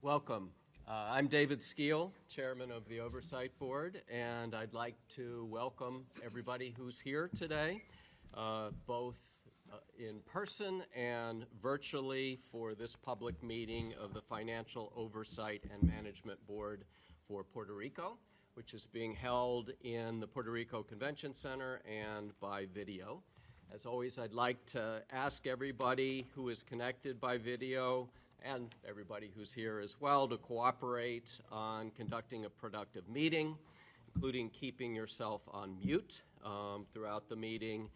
Welcome. I'm David Skeel, Chairman of the Oversight Board, and I'd like to welcome everybody who's here today, both in person and virtually for this public meeting of the Financial Oversight and Management Board for Puerto Rico, which is being held in the Puerto Rico Convention Center and by video. As always, I'd like to ask everybody who is connected by video and everybody who's here as well to cooperate on conducting a productive meeting, including keeping yourself on mute throughout the meeting,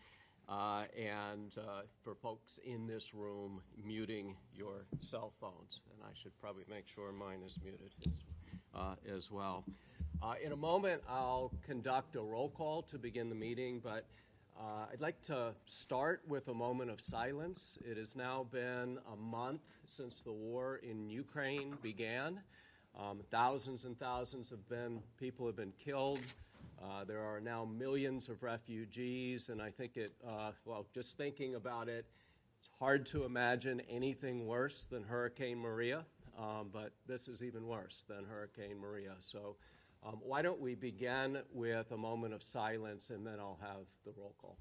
and for folks in this room, muting your cell phones. And I should probably make sure mine is muted as well. In a moment, I'll conduct a roll call to begin the meeting, but I'd like to start with a moment of silence. It has now been a month since the war in Ukraine began. Thousands and thousands of people have been killed. There are now millions of refugees, and I think just thinking about it, it's hard to imagine anything worse than Hurricane Maria, but this is even worse than Hurricane Maria. So why don't we begin with a moment of silence, and then I'll have the roll call.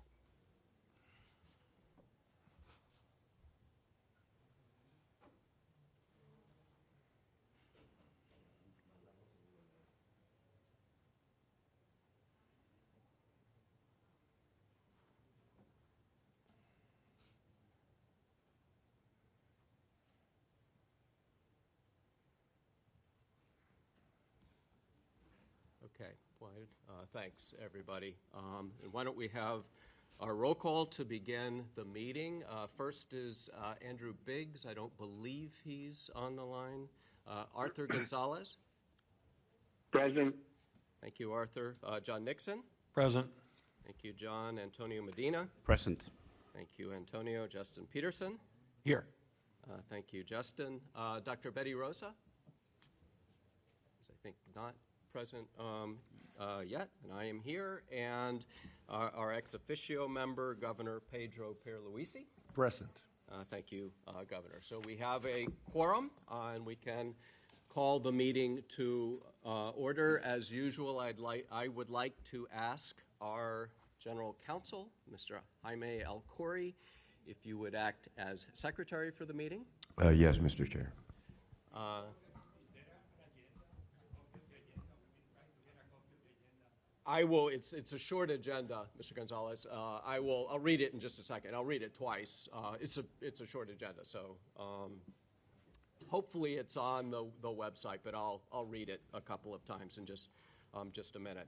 Okay, well, thanks, everybody. And why don't we have our roll call to begin the meeting. First is Andrew Biggs. I don't believe he's on the line. Arthur Gonzalez. Present. Thank you, Arthur. John Nixon. Present. Thank you, John. Antonio Medina. Present. Thank you, Antonio. Justin Peterson. Here. Thank you, Justin. Dr. Betty Rosa. I think not present yet, and I am here, and our ex officio member, Governor Pedro Pierluisi. Present. Thank you, Governor. So we have a quorum, and we can call the meeting to order. As usual, I would like to ask our General Counsel, Mr. Jaime El Khoury, if you would act as Secretary for the meeting. Yes, Mr. Chair. I will. It's a short agenda, Mr. Gonzalez. I'll read it in just a second. I'll read it twice. It's a short agenda, so hopefully it's on the website. But I'll read it a couple of times in just a minute.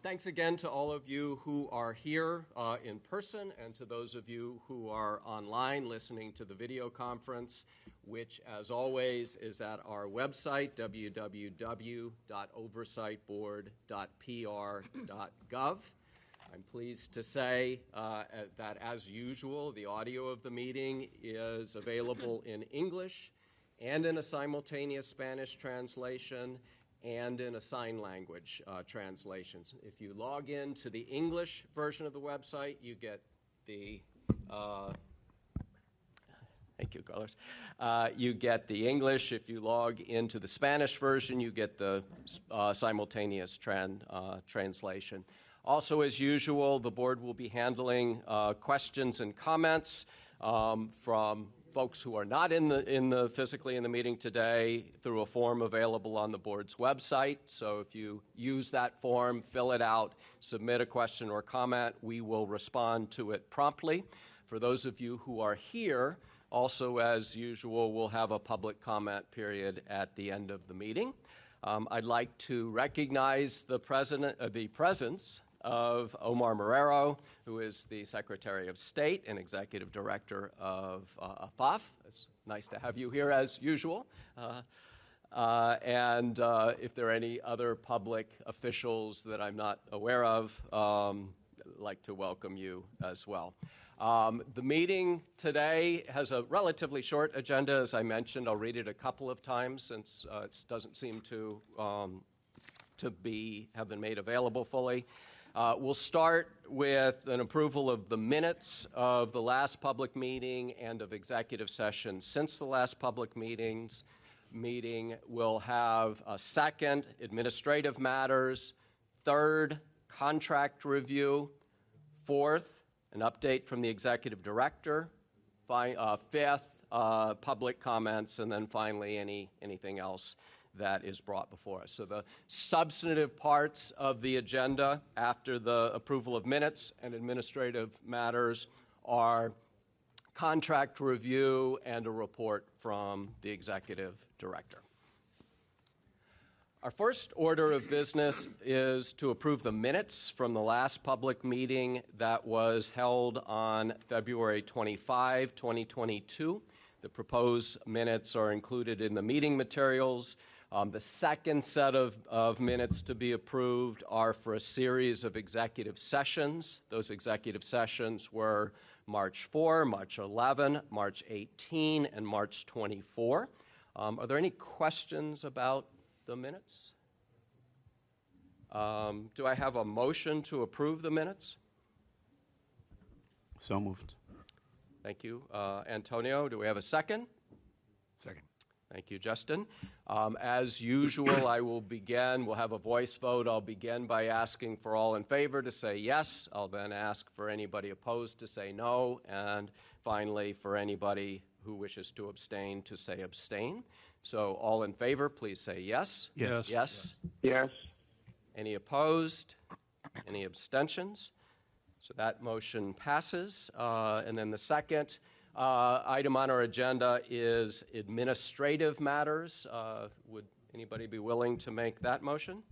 Thanks again to all of you who are here in person, and to those of you who are online listening to the video conference, which, as always, is at our website, www.oversightboard.pr.gov. I'm pleased to say that, as usual, the audio of the meeting is available in English and in a simultaneous Spanish translation and in a sign language translation. If you log in to the English version of the website, you get the thank you, Carlos. You get the English. If you log into the Spanish version, you get the simultaneous translation. Also, as usual, the board will be handling questions and comments from folks who are not physically in the meeting today through a form available on the board's website. So if you use that form, fill it out, submit a question or comment, we will respond to it promptly. For those of you who are here, also, as usual, we'll have a public comment period at the end of the meeting. I'd like to recognize the presence of Omar Marrero, who is the Secretary of State and Executive Director of FOMB. It's nice to have you here, as usual. And if there are any other public officials that I'm not aware of, I'd like to welcome you as well. The meeting today has a relatively short agenda. As I mentioned, I'll read it a couple of times since it doesn't seem to have been made available fully. We'll start with an approval of the minutes of the last public meeting and of executive session since the last public meetings. meeting will have a second, administrative matters, third, contract review, fourth, an update from the executive director, fifth, public comments, and then finally anything else that is brought before us. So the substantive parts of the agenda after the approval of minutes and administrative matters are contract review and a report from the executive director. Our first order of business is to approve the minutes from the last public meeting that was held on February 25, 2022. The proposed minutes are included in the meeting materials. The second set of minutes to be approved are for a series of executive sessions. Those executive sessions were March 4, March 11, March 18, and March 24. Are there any questions about the minutes? Do I have a motion to approve the minutes? So moved. Thank you. Antonio, do we have a second? Second. Thank you, Justin. As usual, we'll have a voice vote. I'll begin by asking for all in favor to say yes. I'll then ask for anybody opposed to say no. And finally, for anybody who wishes to abstain to say abstain. So all in favor, please say yes. Yes. Yes. Yes. Any opposed? Any abstentions? So that motion passes. And then the second item on our agenda is administrative matters. Would anybody be willing to make that motion?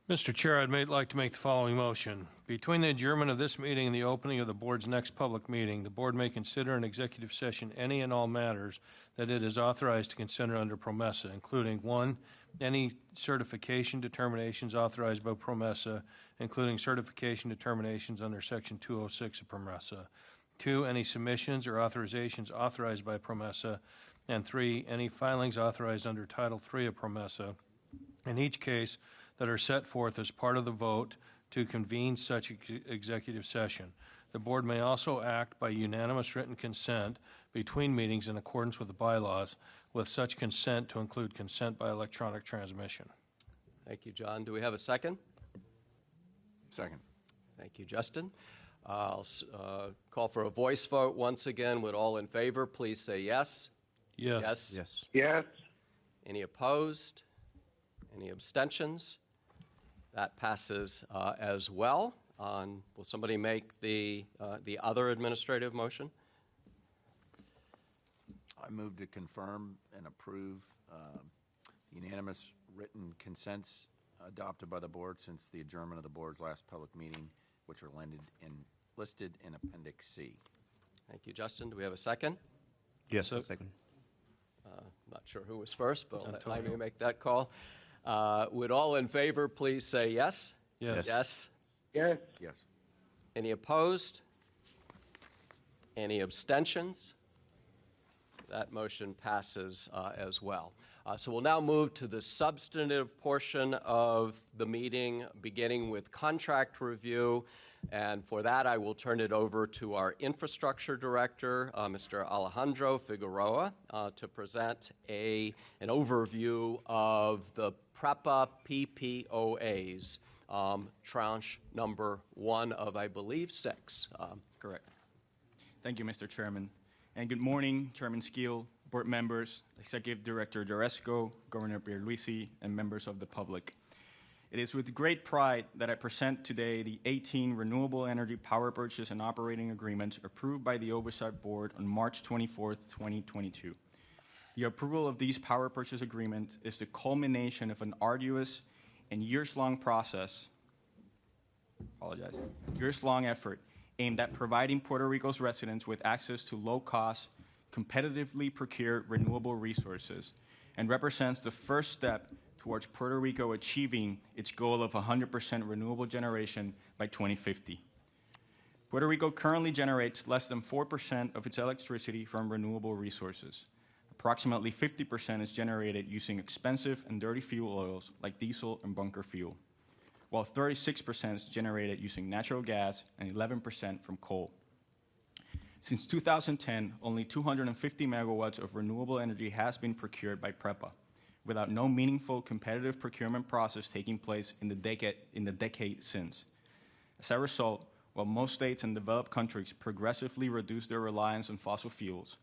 Mr. Chair, I'd like to make the following motion. Between the adjournment of this meeting and the opening of the board's next public meeting, the board may consider in executive session any and all matters that it is authorized to consider under PROMESA, including 1, any certification determinations authorized by PROMESA, including certification determinations under Section 206 of PROMESA. 2, any submissions or authorizations authorized by PROMESA. And 3, any filings authorized under Title III of PROMESA. In each case, that are set forth as part of the vote to convene such executive session. The board may also act by unanimous written consent between meetings in accordance with the bylaws, with such consent to include consent by electronic transmission. Thank you, John. Do we have a second? Second. Thank you, Justin. I'll call for a voice vote once again. Would all in favor please say yes? Yes. Yes. Yes. Yes. Any opposed? Any abstentions? That passes as well. Will somebody make the other administrative motion? I move to confirm and approve unanimous written consents adopted by the board since the adjournment of the board's last public meeting, which are listed in Appendix C. Thank you, Justin. Do we have a second? Yes, second. Not sure who was first, but I may make that call. Would all in favor please say yes? Yes. Yes. Yes. Yes. Any opposed? Any abstentions? That motion passes as well. So we'll now move to the substantive portion of the meeting, beginning with contract review. And for that, I will turn it over to our infrastructure director, Mr. Alejandro Figueroa, to present an overview of the PREPA PPOAs, tranche number 1 of, I believe, 6. Correct. Thank you, Mr. Chairman. And good morning, Chairman Skeel, board members, Executive Director Jaresco, Governor Pierluisi, and members of the public. It is with great pride that I present today the 18 renewable energy power purchase and operating agreements approved by the Oversight Board on March 24th, 2022. The approval of these power purchase agreements is the culmination of an arduous and years-long effort aimed at providing Puerto Rico's residents with access to low-cost, competitively procured renewable resources, and represents the first step towards Puerto Rico achieving its goal of 100% renewable generation by 2050. Puerto Rico currently generates less than 4% of its electricity from renewable resources. Approximately 50% is generated using expensive and dirty fuel oils like diesel and bunker fuel, while 36% is generated using natural gas and 11% from coal. Since 2010, only 250 megawatts of renewable energy has been procured by PREPA, without no meaningful competitive procurement process taking place in the decade since. As a result, while most states and developed countries progressively reduce their reliance on fossil fuels,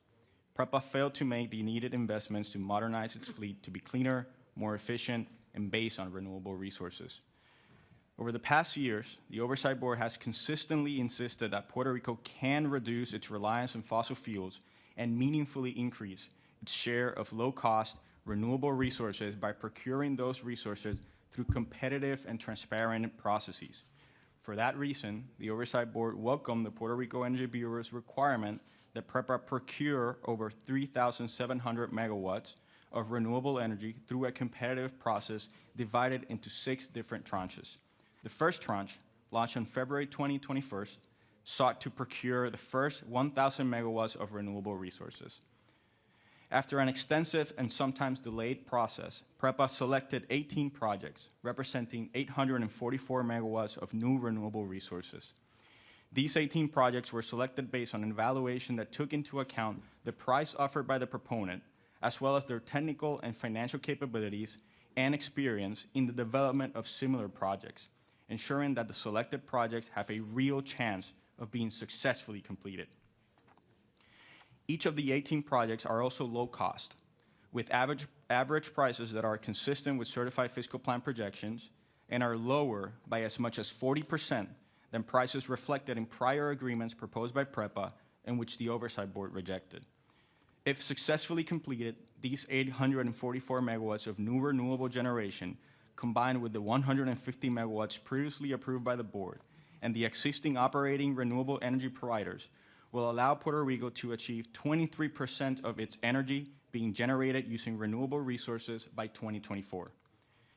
PREPA failed to make the needed investments to modernize its fleet to be cleaner, more efficient, and based on renewable resources. Over the past years, the Oversight Board has consistently insisted that Puerto Rico can reduce its reliance on fossil fuels and meaningfully increase its share of low-cost, renewable resources by procuring those resources through competitive and transparent processes. For that reason, the Oversight Board welcomed the Puerto Rico Energy Bureau's requirement that PREPA procure over 3,700 megawatts of renewable energy through a competitive process divided into 6 different tranches. The first tranche, launched on February 2021, sought to procure the first 1,000 megawatts of renewable resources. After an extensive and sometimes delayed process, PREPA selected 18 projects representing 844 megawatts of new renewable resources. These 18 projects were selected based on an evaluation that took into account the price offered by the proponent, as well as their technical and financial capabilities and experience in the development of similar projects, ensuring that the selected projects have a real chance of being successfully completed. Each of the 18 projects are also low cost, with average prices that are consistent with certified fiscal plan projections and are lower by as much as 40% than prices reflected in prior agreements proposed by PREPA and which the Oversight Board rejected. If successfully completed, these 844 megawatts of new renewable generation, combined with the 150 megawatts previously approved by the board and the existing operating renewable energy providers, will allow Puerto Rico to achieve 23% of its energy being generated using renewable resources by 2024.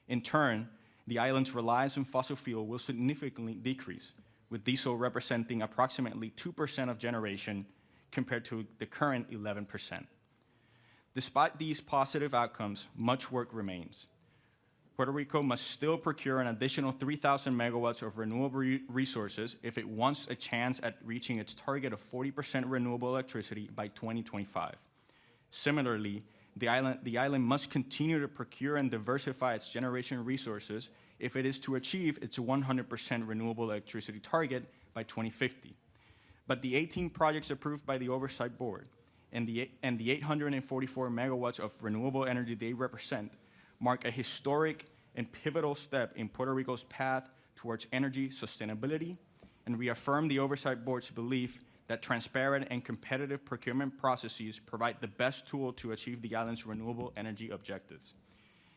In turn, the island's reliance on fossil fuel will significantly decrease, with diesel representing approximately 2% of generation compared to the current 11%. Despite these positive outcomes, much work remains. Puerto Rico must still procure an additional 3,000 megawatts of renewable resources if it wants a chance at reaching its target of 40% renewable electricity by 2025. Similarly, the island must continue to procure and diversify its generation resources if it is to achieve its 100% renewable electricity target by 2050. But the 18 projects approved by the Oversight Board and the 844 megawatts of renewable energy they represent mark a historic and pivotal step in Puerto Rico's path towards energy sustainability and reaffirm the Oversight Board's belief that transparent and competitive procurement processes provide the best tool to achieve the island's renewable energy objectives.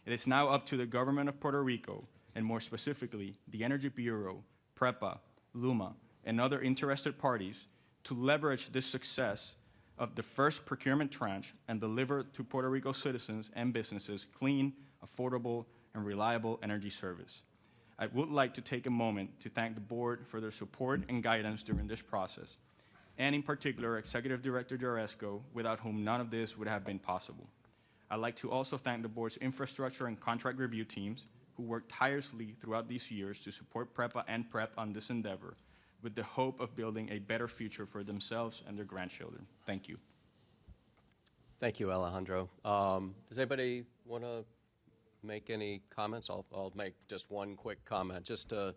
It is now up to the government of Puerto Rico, and more specifically, the Energy Bureau, PREPA, LUMA, and other interested parties to leverage this success of the first procurement tranche and deliver to Puerto Rico citizens and businesses clean, affordable, and reliable energy service. I would like to take a moment to thank the board for their support and guidance during this process, and in particular, Executive Director Jaresco, without whom none of this would have been possible. I'd like to also thank the board's infrastructure and contract review teams who worked tirelessly throughout these years to support PREPA and PREP on this endeavor with the hope of building a better future for themselves and their grandchildren. Thank you. Thank you, Alejandro. Does anybody want to make any comments? I'll make just one quick comment, just to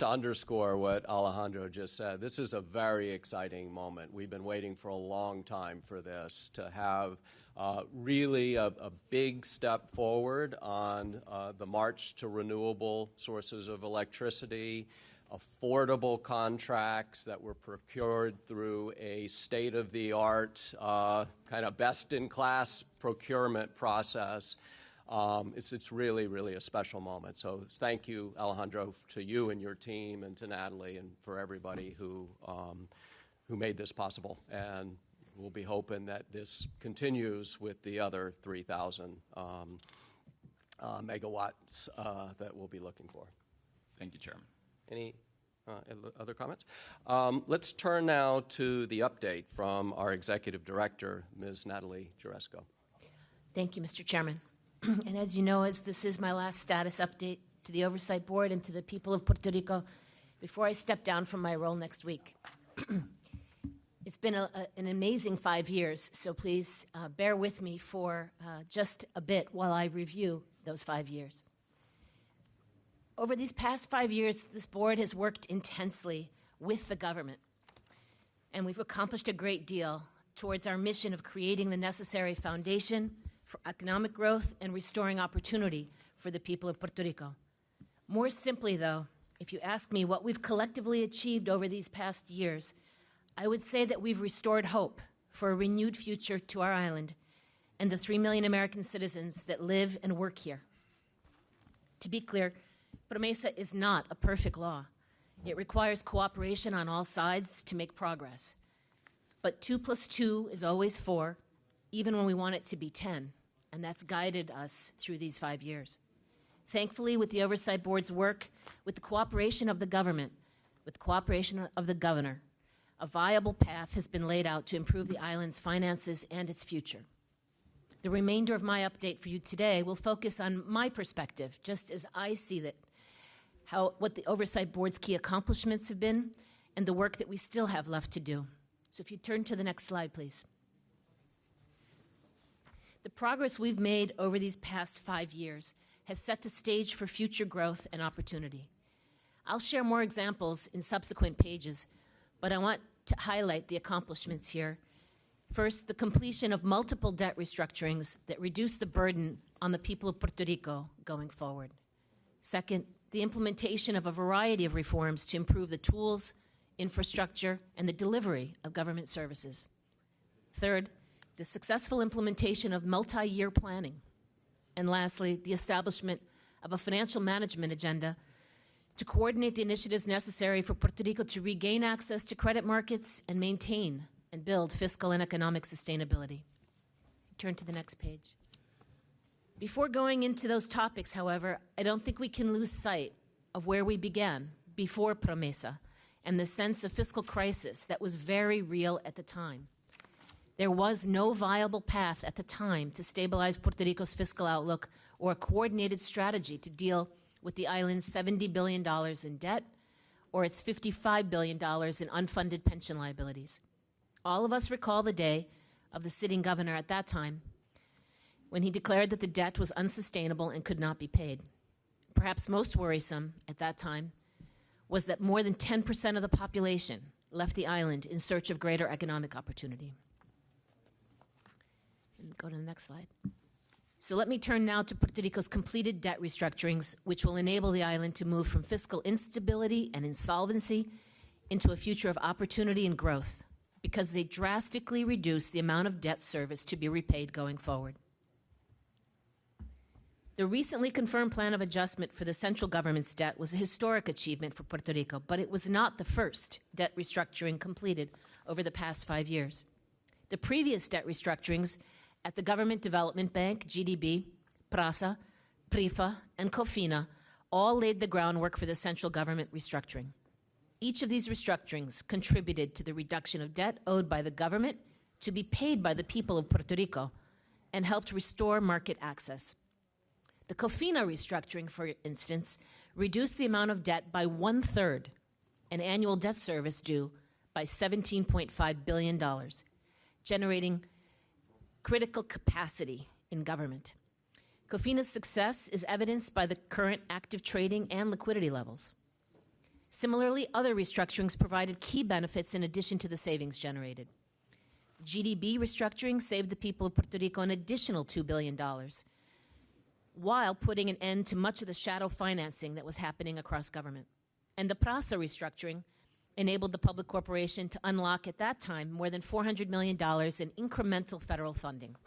underscore what Alejandro just said. This is a very exciting moment. We've been waiting for a long time for this, to have really a big step forward on the march to renewable sources of electricity, affordable contracts that were procured through a state-of-the-art, kind of best-in-class procurement process. It's really, really a special moment. So thank you, Alejandro, to you and your team, and to Natalie, and for everybody who made this possible. And we'll be hoping that this continues with the other 3,000 megawatts that we'll be looking for. Thank you, Chairman. Any other comments? Let's turn now to the update from our Executive Director, Ms. Natalie Jaresco. Thank you, Mr. Chairman. And as you know, as this is my last status update to the Oversight Board and to the people of Puerto Rico before I step down from my role next week. It's been an amazing 5 years, so please bear with me for just a bit while I review those 5 years. Over these past 5 years, this board has worked intensely with the government, and we've accomplished a great deal towards our mission of creating the necessary foundation for economic growth and restoring opportunity for the people of Puerto Rico. More simply, though, if you ask me what we've collectively achieved over these past years, I would say that we've restored hope for a renewed future to our island and the 3 million American citizens that live and work here. To be clear, Promesa is not a perfect law. It requires cooperation on all sides to make progress. But 2 + 2 is always 4, even when we want it to be 10, and that's guided us through these 5 years. Thankfully, with the Oversight Board's work, with the cooperation of the government, with the cooperation of the governor, a viable path has been laid out to improve the island's finances and its future. The remainder of my update for you today will focus on my perspective, just as I see that, what the Oversight Board's key accomplishments have been and the work that we still have left to do. So if you turn to the next slide, please. The progress we've made over these past 5 years has set the stage for future growth and opportunity. I'll share more examples in subsequent pages, but I want to highlight the accomplishments here. First, the completion of multiple debt restructurings that reduce the burden on the people of Puerto Rico going forward. Second, the implementation of a variety of reforms to improve the tools, infrastructure, and the delivery of government services. Third, the successful implementation of multi-year planning. And lastly, the establishment of a financial management agenda to coordinate the initiatives necessary for Puerto Rico to regain access to credit markets and maintain and build fiscal and economic sustainability. Turn to the next page. Before going into those topics, however, I don't think we can lose sight of where we began before Promesa and the sense of fiscal crisis that was very real at the time. There was no viable path at the time to stabilize Puerto Rico's fiscal outlook or a coordinated strategy to deal with the island's $70 billion in debt or its $55 billion in unfunded pension liabilities. All of us recall the day of the sitting governor at that time when he declared that the debt was unsustainable and could not be paid. Perhaps most worrisome at that time was that more than 10% of the population left the island in search of greater economic opportunity. And go to the next slide. So let me turn now to Puerto Rico's completed debt restructurings, which will enable the island to move from fiscal instability and insolvency into a future of opportunity and growth, because they drastically reduce the amount of debt service to be repaid going forward. The recently confirmed plan of adjustment for the central government's debt was a historic achievement for Puerto Rico, but it was not the first debt restructuring completed over the past 5 years. The previous debt restructurings at the Government Development Bank, GDB, PRASA, PRIFA, and COFINA all laid the groundwork for the central government restructuring. Each of these restructurings contributed to the reduction of debt owed by the government to be paid by the people of Puerto Rico and helped restore market access. The COFINA restructuring, for instance, reduced the amount of debt by 1/3 and annual debt service due by $17.5 billion, generating critical capacity in government. COFINA's success is evidenced by the current active trading and liquidity levels. Similarly, other restructurings provided key benefits in addition to the savings generated. The GDB restructuring saved the people of Puerto Rico an additional $2 billion, while putting an end to much of the shadow financing that was happening across government. And the PRASA restructuring enabled the public corporation to unlock, at that time, more than $400 million in incremental federal funding.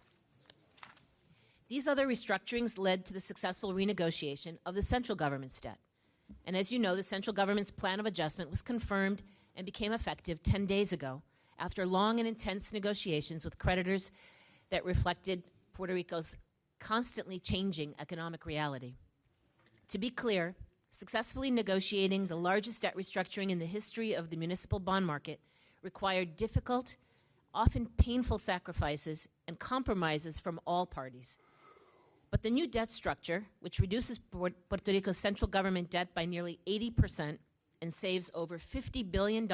These other restructurings led to the successful renegotiation of the central government's debt. And as you know, the central government's plan of adjustment was confirmed and became effective 10 days ago, after long and intense negotiations with creditors that reflected Puerto Rico's constantly changing economic reality. To be clear, successfully negotiating the largest debt restructuring in the history of the municipal bond market required difficult, often painful sacrifices and compromises from all parties. But the new debt structure, which reduces Puerto Rico's central government debt by nearly 80% and saves over $50 billion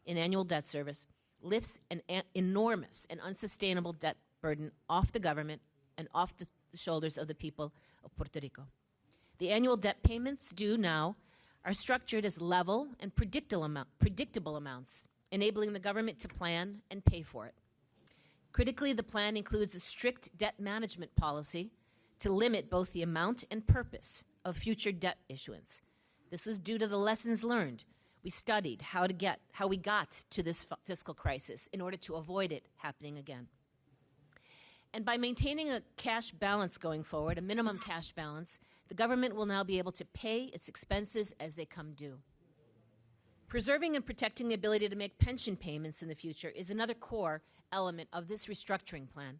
in annual debt service, lifts an enormous and unsustainable debt burden off the government and off the shoulders of the people of Puerto Rico. The annual debt payments due now are structured as level and predictable amounts, enabling the government to plan and pay for it. Critically, the plan includes a strict debt management policy to limit both the amount and purpose of future debt issuance. This was due to the lessons learned. We studied how we got to this fiscal crisis in order to avoid it happening again. And by maintaining a cash balance going forward, a minimum cash balance, the government will now be able to pay its expenses as they come due. Preserving and protecting the ability to make pension payments in the future is another core element of this restructuring plan.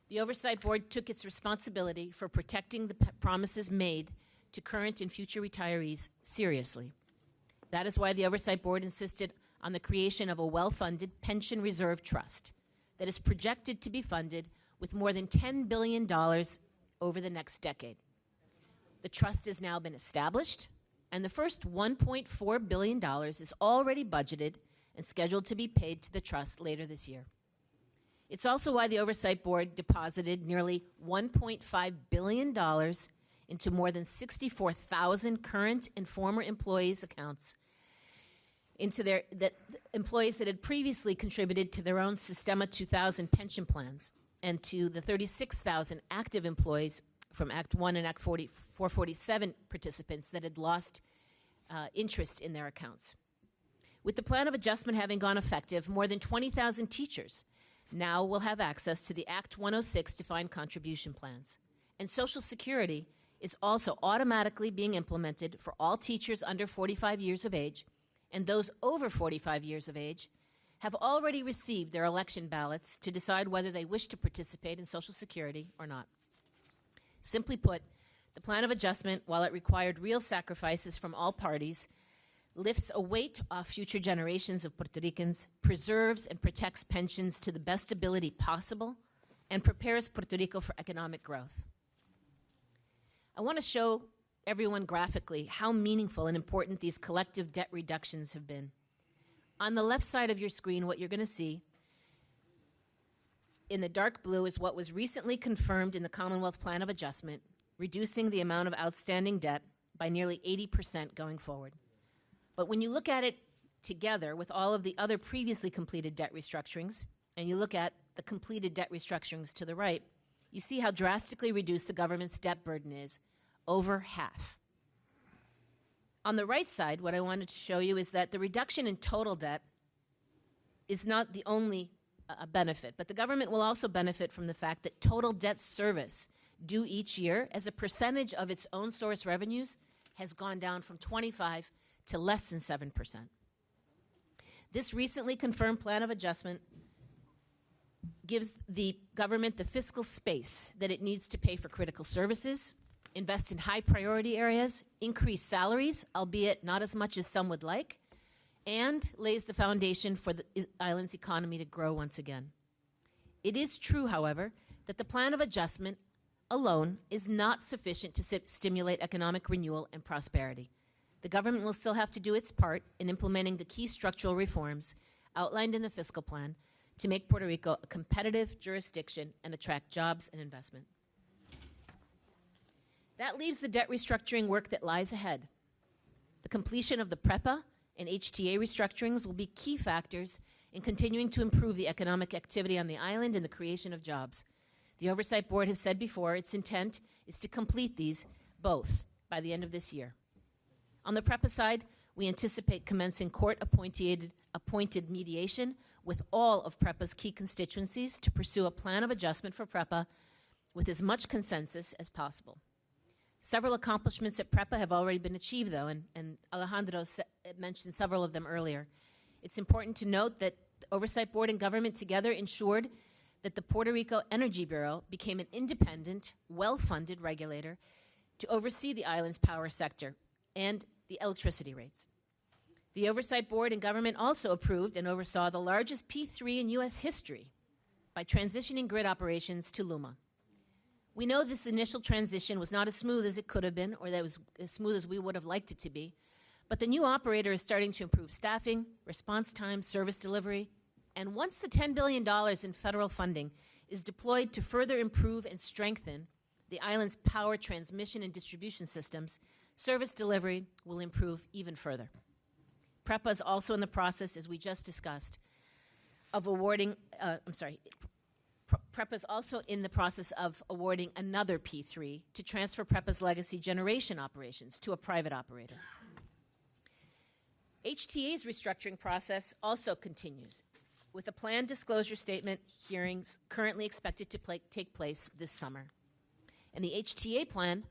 The Oversight Board took its responsibility for protecting the promises made to current and future retirees seriously. That is why the Oversight Board insisted on the creation of a well-funded pension reserve trust that is projected to be funded with more than $10 billion over the next decade. The trust has now been established, and the first $1.4 billion is already budgeted and scheduled to be paid to the trust later this year. It's also why the Oversight Board deposited nearly $1.5 billion into more than 64,000 current and former employees' accounts, into employees that had previously contributed to their own Sistema 2000 pension plans, and to the 36,000 active employees from Act 1 and Act 447 participants that had lost interest in their accounts. With the plan of adjustment having gone effective, more than 20,000 teachers now will have access to the Act 106 defined contribution plans. And Social Security is also automatically being implemented for all teachers under 45 years of age, and those over 45 years of age have already received their election ballots to decide whether they wish to participate in Social Security or not. Simply put, the plan of adjustment, while it required real sacrifices from all parties, lifts a weight off future generations of Puerto Ricans, preserves and protects pensions to the best ability possible, and prepares Puerto Rico for economic growth. I want to show everyone graphically how meaningful and important these collective debt reductions have been. On the left side of your screen, what you're going to see in the dark blue is what was recently confirmed in the Commonwealth Plan of Adjustment, reducing the amount of outstanding debt by nearly 80% going forward. But when you look at it together with all of the other previously completed debt restructurings, and you look at the completed debt restructurings to the right, you see how drastically reduced the government's debt burden is, over half. On the right side, what I wanted to show you is that the reduction in total debt is not the only benefit, but the government will also benefit from the fact that total debt service due each year as a percentage of its own source revenues has gone down from 25 to less than 7%. This recently confirmed plan of adjustment gives the government the fiscal space that it needs to pay for critical services, invest in high priority areas, increase salaries, albeit not as much as some would like, and lays the foundation for the island's economy to grow once again. It is true, however, that the plan of adjustment alone is not sufficient to stimulate economic renewal and prosperity. The government will still have to do its part in implementing the key structural reforms outlined in the fiscal plan to make Puerto Rico a competitive jurisdiction and attract jobs and investment. That leaves the debt restructuring work that lies ahead. The completion of the PREPA and HTA restructurings will be key factors in continuing to improve the economic activity on the island and the creation of jobs. The Oversight Board has said before its intent is to complete these both by the end of this year. On the PREPA side, we anticipate commencing court-appointed mediation with all of PREPA's key constituencies to pursue a plan of adjustment for PREPA with as much consensus as possible. Several accomplishments at PREPA have already been achieved, though, and Alejandro mentioned several of them earlier. It's important to note that the Oversight Board and government together ensured that the Puerto Rico Energy Bureau became an independent, well-funded regulator to oversee the island's power sector and the electricity rates. The Oversight Board and government also approved and oversaw the largest P3 in U.S. history by transitioning grid operations to LUMA. We know this initial transition was not as smooth as it could have been, or that was as smooth as we would have liked it to be, but the new operator is starting to improve staffing, response time, service delivery, And once the $10 billion in federal funding is deployed to further improve and strengthen the island's power transmission and distribution systems, service delivery will improve even further. PREPA is also in the process, as we just discussed, of awarding, PREPA is also in the process of awarding another P3 to transfer PREPA's legacy generation operations to a private operator. HTA's restructuring process also continues, with a planned disclosure statement hearings currently expected to take place this summer. And the HTA plan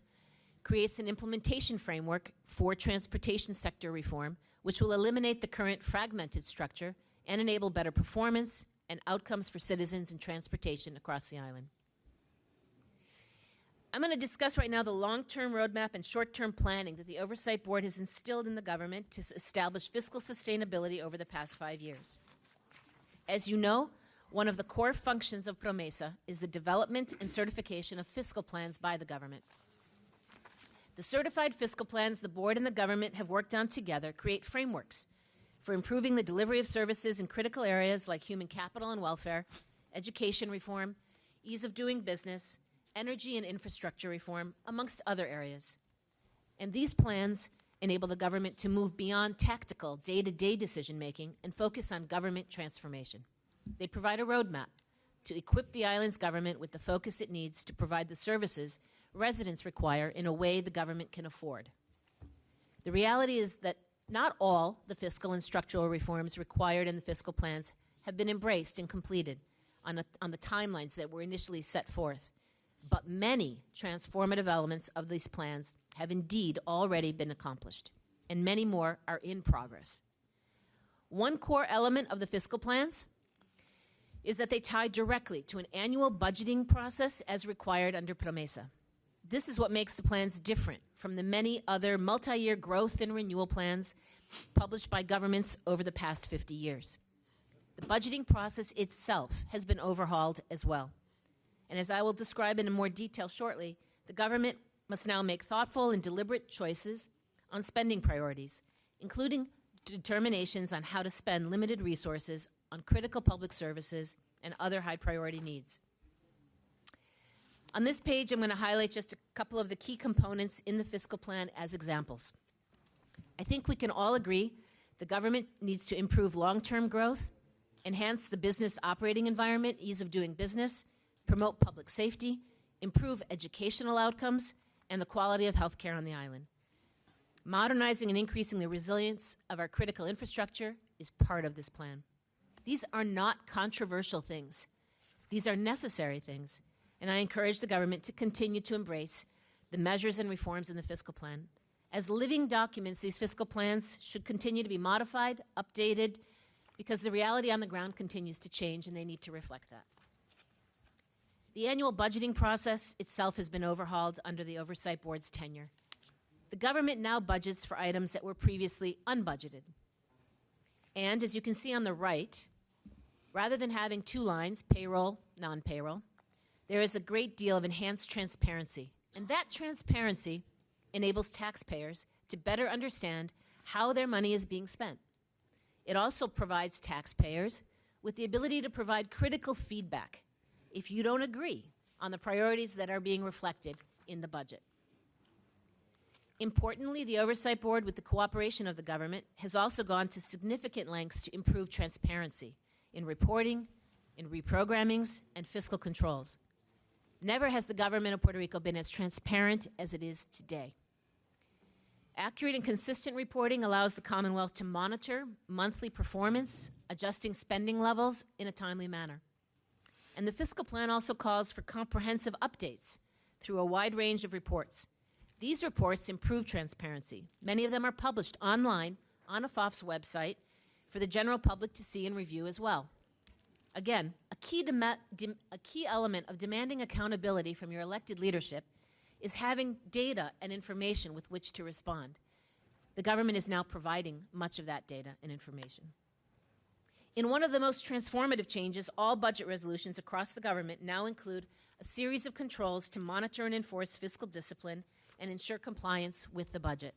creates an implementation framework for transportation sector reform, which will eliminate the current fragmented structure and enable better performance and outcomes for citizens in transportation across the island. I'm going to discuss right now the long-term roadmap and short-term planning that the Oversight Board has instilled in the government to establish fiscal sustainability over the past 5 years. As you know, one of the core functions of PROMESA is the development and certification of fiscal plans by the government. The certified fiscal plans the board and the government have worked on together create frameworks for improving the delivery of services in critical areas like human capital and welfare, education reform, ease of doing business, energy and infrastructure reform, amongst other areas. And these plans enable the government to move beyond tactical, day-to-day decision-making and focus on government transformation. They provide a roadmap to equip the island's government with the focus it needs to provide the services residents require in a way the government can afford. The reality is that not all the fiscal and structural reforms required in the fiscal plans have been embraced and completed on the timelines that were initially set forth, but many transformative elements of these plans have indeed already been accomplished, and many more are in progress. One core element of the fiscal plans is that they tie directly to an annual budgeting process as required under PROMESA. This is what makes the plans different from the many other multi-year growth and renewal plans published by governments over the past 50 years. The budgeting process itself has been overhauled as well. And as I will describe in more detail shortly, the government must now make thoughtful and deliberate choices on spending priorities, including determinations on how to spend limited resources on critical public services and other high-priority needs. On this page, I'm going to highlight just a couple of the key components in the fiscal plan as examples. I think we can all agree the government needs to improve long-term growth, enhance the business operating environment, ease of doing business, promote public safety, improve educational outcomes, and the quality of health care on the island. Modernizing and increasing the resilience of our critical infrastructure is part of this plan. These are not controversial things. These are necessary things, and I encourage the government to continue to embrace the measures and reforms in the fiscal plan. As living documents, these fiscal plans should continue to be modified, updated, because the reality on the ground continues to change, and they need to reflect that. The annual budgeting process itself has been overhauled under the Oversight Board's tenure. The government now budgets for items that were previously unbudgeted. And as you can see on the right, rather than having two lines, payroll, non-payroll, there is a great deal of enhanced transparency. And that transparency enables taxpayers to better understand how their money is being spent. It also provides taxpayers with the ability to provide critical feedback if you don't agree on the priorities that are being reflected in the budget. Importantly, the Oversight Board, with the cooperation of the government, has also gone to significant lengths to improve transparency in reporting, in reprogrammings, and fiscal controls. Never has the government of Puerto Rico been as transparent as it is today. Accurate and consistent reporting allows the Commonwealth to monitor monthly performance, adjusting spending levels in a timely manner. And the fiscal plan also calls for comprehensive updates through a wide range of reports. These reports improve transparency. Many of them are published online on a FOF's website for the general public to see and review as well. Again, a key element of demanding accountability from your elected leadership is having data and information with which to respond. The government is now providing much of that data and information. In one of the most transformative changes, all budget resolutions across the government now include a series of controls to monitor and enforce fiscal discipline and ensure compliance with the budget.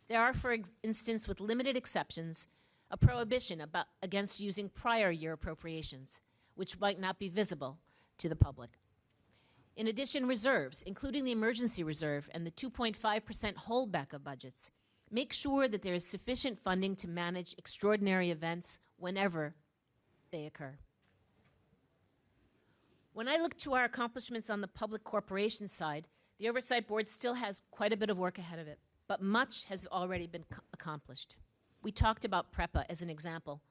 There are, for instance, with limited exceptions, a prohibition against using prior year appropriations, which might not be visible to the public. In addition, reserves, including the emergency reserve and the 2.5% holdback of budgets, make sure that there is sufficient funding to manage extraordinary events whenever they occur. When I look to our accomplishments on the public corporation side, the Oversight Board still has quite a bit of work ahead of it, but much has already been accomplished. We talked about PREPA as an example.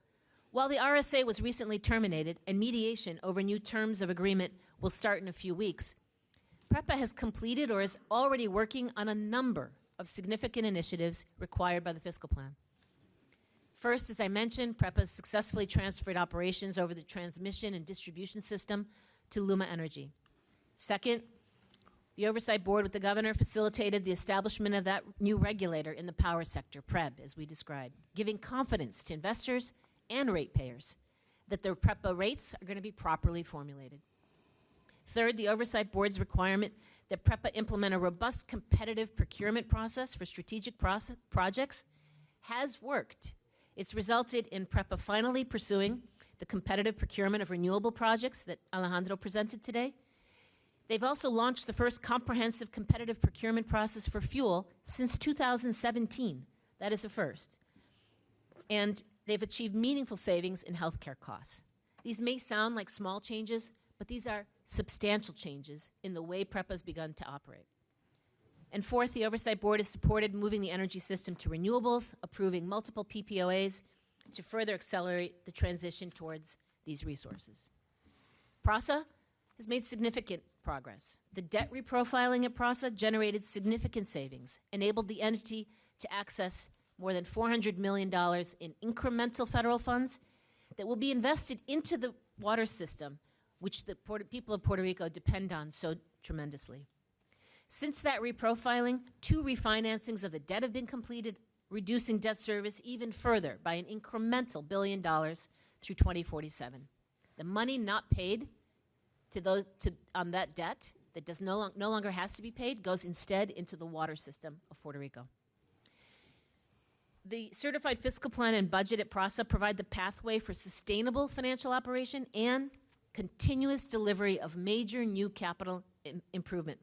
While the RSA was recently terminated and mediation over new terms of agreement will start in a few weeks, PREPA has completed or is already working on a number of significant initiatives required by the fiscal plan. First, as I mentioned, PREPA has successfully transferred operations over the transmission and distribution system to Luma Energy. Second, the Oversight Board with the Governor facilitated the establishment of that new regulator in the power sector, PREB, as we described, giving confidence to investors and ratepayers that their PREPA rates are going to be properly formulated. Third, the Oversight Board's requirement that PREPA implement a robust competitive procurement process for strategic projects has worked. It's resulted in PREPA finally pursuing the competitive procurement of renewable projects that Alejandro presented today. They've also launched the first comprehensive competitive procurement process for fuel since 2017. That is a first. And they've achieved meaningful savings in healthcare costs. These may sound like small changes, but these are substantial changes in the way PREPA has begun to operate. And fourth, the Oversight Board has supported moving the energy system to renewables, approving multiple PPOAs to further accelerate the transition towards these resources. PRASA has made significant progress. The debt reprofiling at PRASA generated significant savings, enabled the entity to access more than $400 million in incremental federal funds that will be invested into the water system, which the people of Puerto Rico depend on so tremendously. Since that reprofiling, 2 refinancings of the debt have been completed, reducing debt service even further by an incremental $1 billion through 2047. The money not paid on that debt that does no longer has to be paid goes instead into the water system of Puerto Rico. The certified fiscal plan and budget at PRASA provide the pathway for sustainable financial operation and continuous delivery of major new capital improvement.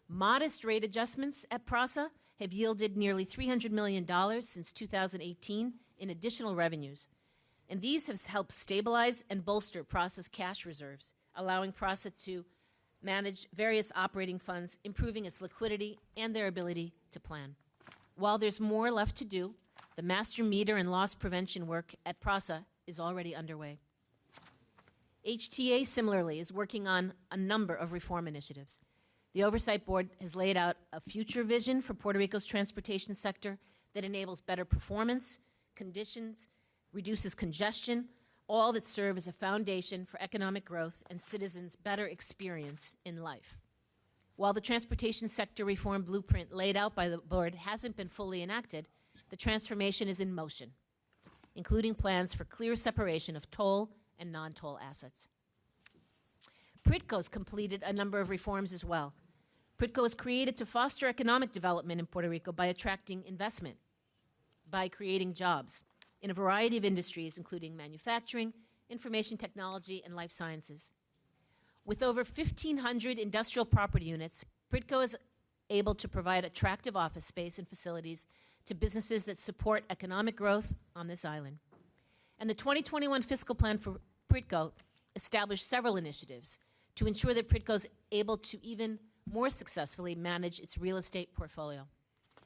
Modest rate adjustments at PRASA have yielded nearly $300 million since 2018 in additional revenues, and these have helped stabilize and bolster PRASA's cash reserves, allowing PRASA to manage various operating funds, improving its liquidity and their ability to plan. While there's more left to do, the master meter and loss prevention work at PRASA is already underway. HTA, similarly, is working on a number of reform initiatives. The Oversight Board has laid out a future vision for Puerto Rico's transportation sector that enables better performance, conditions, reduces congestion, all that serve as a foundation for economic growth and citizens' better experience in life. While the transportation sector reform blueprint laid out by the board hasn't been fully enacted, the transformation is in motion, including plans for clear separation of toll and non-toll assets. PRITCO's completed a number of reforms as well. PRITCO was created to foster economic development in Puerto Rico by attracting investment, by creating jobs in a variety of industries, including manufacturing, information technology, and life sciences. With over 1,500 industrial property units, PRITCO is able to provide attractive office space and facilities to businesses that support economic growth on this island. And the 2021 fiscal plan for PRITCO established several initiatives to ensure that PRITCO is able to even more successfully manage its real estate portfolio.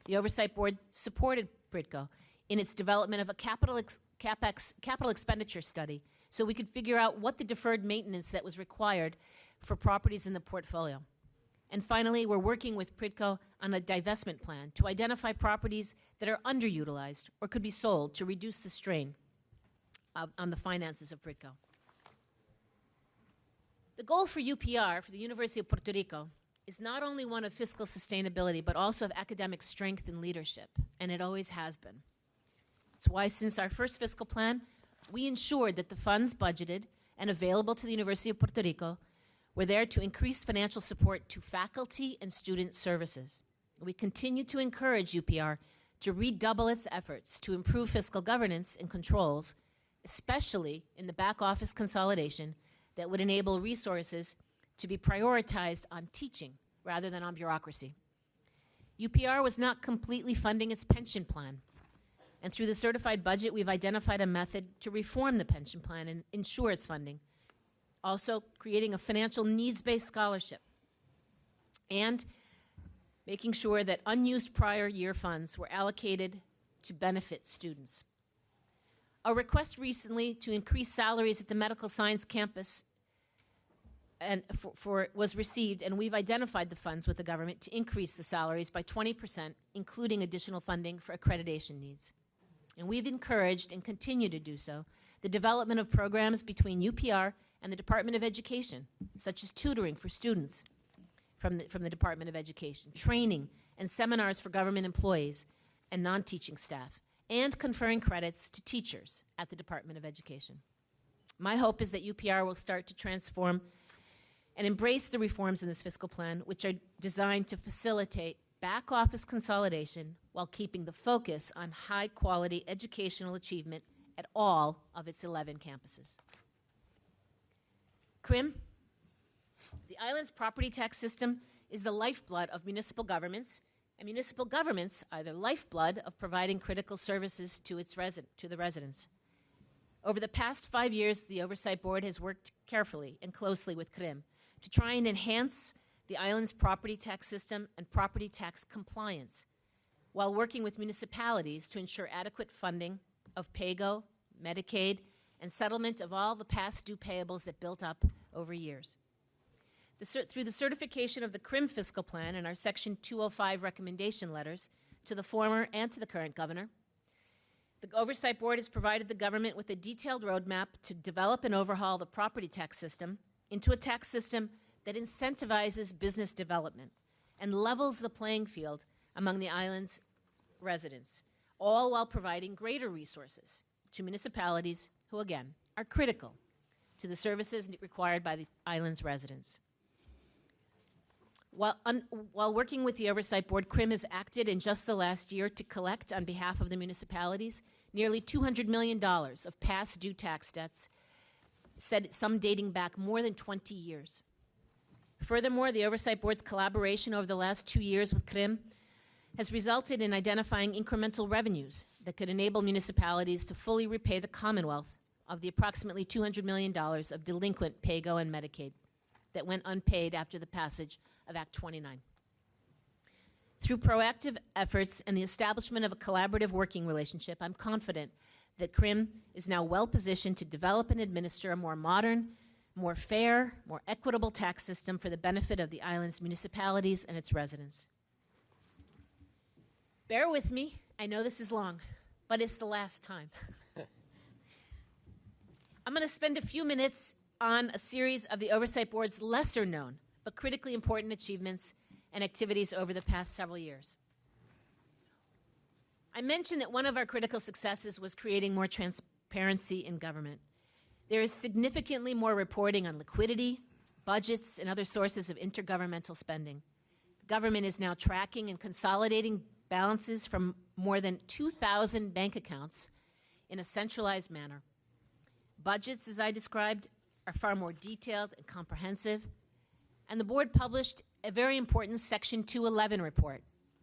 The Oversight Board supported PRITCO in its development of a capital expenditure study so we could figure out what the deferred maintenance that was required for properties in the portfolio. And finally, we're working with PRITCO on a divestment plan to identify properties that are underutilized or could be sold to reduce the strain on the finances of PRITCO. The goal for UPR, for the University of Puerto Rico, is not only one of fiscal sustainability, but also of academic strength and leadership, and it always has been. It's why since our first fiscal plan, we ensured that the funds budgeted and available to the University of Puerto Rico were there to increase financial support to faculty and student services. We continue to encourage UPR to redouble its efforts to improve fiscal governance and controls, especially in the back office consolidation that would enable resources to be prioritized on teaching rather than on bureaucracy. UPR was not completely funding its pension plan, and through the certified budget, we've identified a method to reform the pension plan and ensure its funding. Also, creating a financial needs-based scholarship and making sure that unused prior year funds were allocated to benefit students. A request recently to increase salaries at the medical science campus was received, and we've identified the funds with the government to increase the salaries by 20%, including additional funding for accreditation needs. And we've encouraged, and continue to do so, the development of programs between UPR and the Department of Education, such as tutoring for students from the Department of Education, training and seminars for government employees and non-teaching staff, and conferring credits to teachers at the Department of Education. My hope is that UPR will start to transform and embrace the reforms in this fiscal plan, which are designed to facilitate back office consolidation while keeping the focus on high-quality educational achievement at all of its 11 campuses. CRIM, the island's property tax system, is the lifeblood of municipal governments, and municipal governments are the lifeblood of providing critical services to the residents. Over the past 5 years, the Oversight Board has worked carefully and closely with CRIM to try and enhance the island's property tax system and property tax compliance, while working with municipalities to ensure adequate funding of PAYGO, Medicaid, and settlement of all the past due payables that built up over years. Through the certification of the CRIM fiscal plan and our Section 205 recommendation letters to the former and to the current governor, the Oversight Board has provided the government with a detailed roadmap to develop and overhaul the property tax system into a tax system that incentivizes business development and levels the playing field among the island's residents, all while providing greater resources to municipalities who, again, are critical to the services required by the island's residents. While working with the Oversight Board, CRIM has acted in just the last year to collect, on behalf of the municipalities, nearly $200 million of past due tax debts, some dating back more than 20 years. Furthermore, the Oversight Board's collaboration over the last 2 years with CRIM has resulted in identifying incremental revenues that could enable municipalities to fully repay the Commonwealth of the approximately $200 million of delinquent PAYGO and Medicaid that went unpaid after the passage of Act 29. Through proactive efforts and the establishment of a collaborative working relationship, I'm confident that CRIM is now well positioned to develop and administer a more modern, more fair, more equitable tax system for the benefit of the island's municipalities and its residents. Bear with me. I know this is long, but it's the last time. I'm going to spend a few minutes on a series of the Oversight Board's lesser known but critically important achievements and activities over the past several years. I mentioned that one of our critical successes was creating more transparency in government. There is significantly more reporting on liquidity, budgets, and other sources of intergovernmental spending. The government is now tracking and consolidating balances from more than 2,000 bank accounts in a centralized manner. Budgets, as I described, are far more detailed and comprehensive, and the board published a very important Section 211 report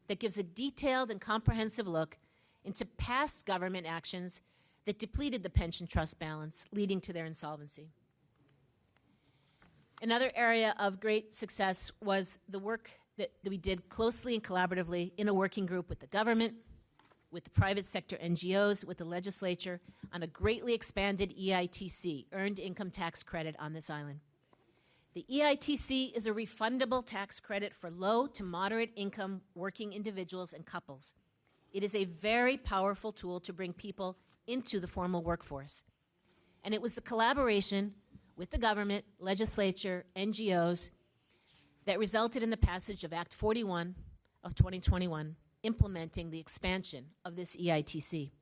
that gives a detailed and comprehensive look into past government actions that depleted the pension trust balance, leading to their insolvency. Another area of great success was the work that we did closely and collaboratively in a working group with the government, with the private sector NGOs, with the legislature, on a greatly expanded EITC, Earned Income Tax Credit, on this island. The EITC is a refundable tax credit for low to moderate income working individuals and couples. It is a very powerful tool to bring people into the formal workforce. And it was the collaboration with the government, legislature, NGOs, that resulted in the passage of Act 41 of 2021, implementing the expansion of this EITC.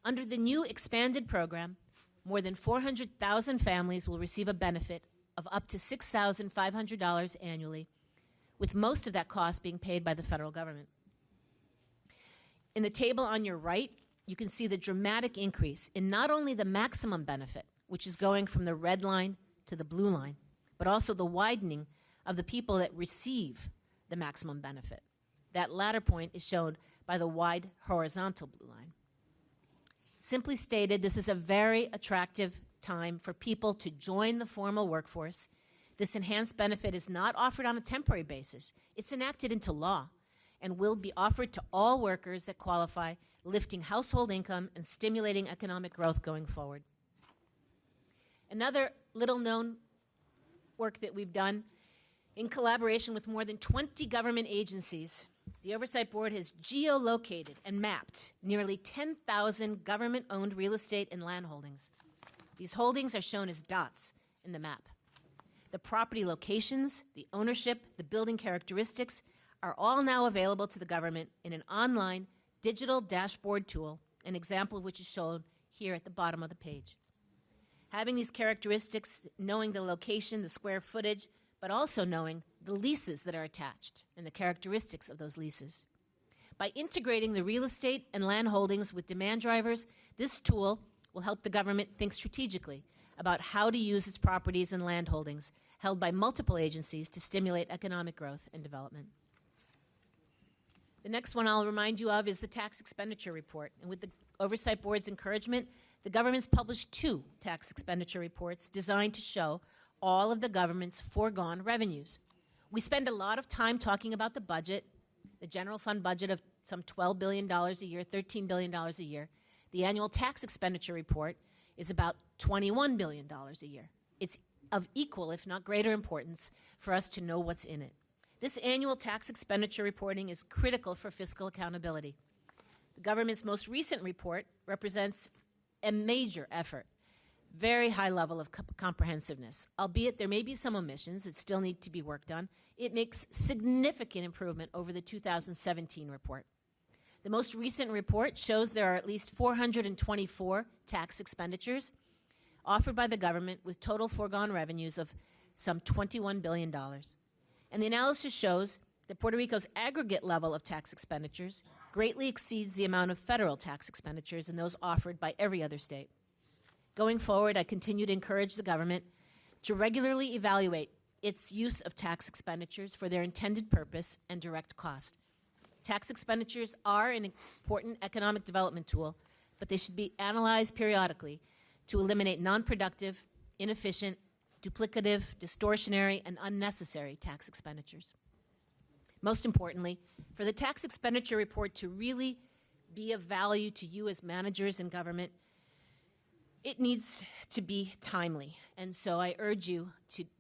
Under the new expanded program, more than 400,000 families will receive a benefit of up to $6,500 annually, with most of that cost being paid by the federal government. In the table on your right, you can see the dramatic increase in not only the maximum benefit, which is going from the red line to the blue line, but also the widening of the people that receive the maximum benefit. That latter point is shown by the wide horizontal blue line. Simply stated, this is a very attractive time for people to join the formal workforce. This enhanced benefit is not offered on a temporary basis. It's enacted into law and will be offered to all workers that qualify, lifting household income and stimulating economic growth going forward. Another little-known work that we've done in collaboration with more than 20 government agencies, the Oversight Board has geolocated and mapped nearly 10,000 government-owned real estate and land holdings. These holdings are shown as dots in the map. The property locations, the ownership, the building characteristics are all now available to the government in an online digital dashboard tool, an example of which is shown here at the bottom of the page. Having these characteristics, knowing the location, the square footage, but also knowing the leases that are attached and the characteristics of those leases. By integrating the real estate and land holdings with demand drivers, this tool will help the government think strategically about how to use its properties and land holdings held by multiple agencies to stimulate economic growth and development. The next one I'll remind you of is the Tax Expenditure Report. And with the Oversight Board's encouragement, the government's published 2 tax expenditure reports designed to show all of the government's foregone revenues. We spend a lot of time talking about the budget, the general fund budget of some $12 billion a year, $13 billion a year. The annual tax expenditure report is about $21 billion a year. It's of equal, if not greater importance, for us to know what's in it. This annual tax expenditure reporting is critical for fiscal accountability. The government's most recent report represents a major effort, very high level of comprehensiveness. Albeit there may be some omissions that still need to be worked on, it makes significant improvement over the 2017 report. The most recent report shows there are at least 424 tax expenditures offered by the government with total foregone revenues of some $21 billion. And the analysis shows that Puerto Rico's aggregate level of tax expenditures greatly exceeds the amount of federal tax expenditures and those offered by every other state. Going forward, I continue to encourage the government to regularly evaluate its use of tax expenditures for their intended purpose and direct cost. Tax expenditures are an important economic development tool, but they should be analyzed periodically to eliminate non-productive, inefficient, duplicative, distortionary, and unnecessary tax expenditures. Most importantly, for the tax expenditure report to really be of value to you as managers in government, it needs to be timely. And so I urge you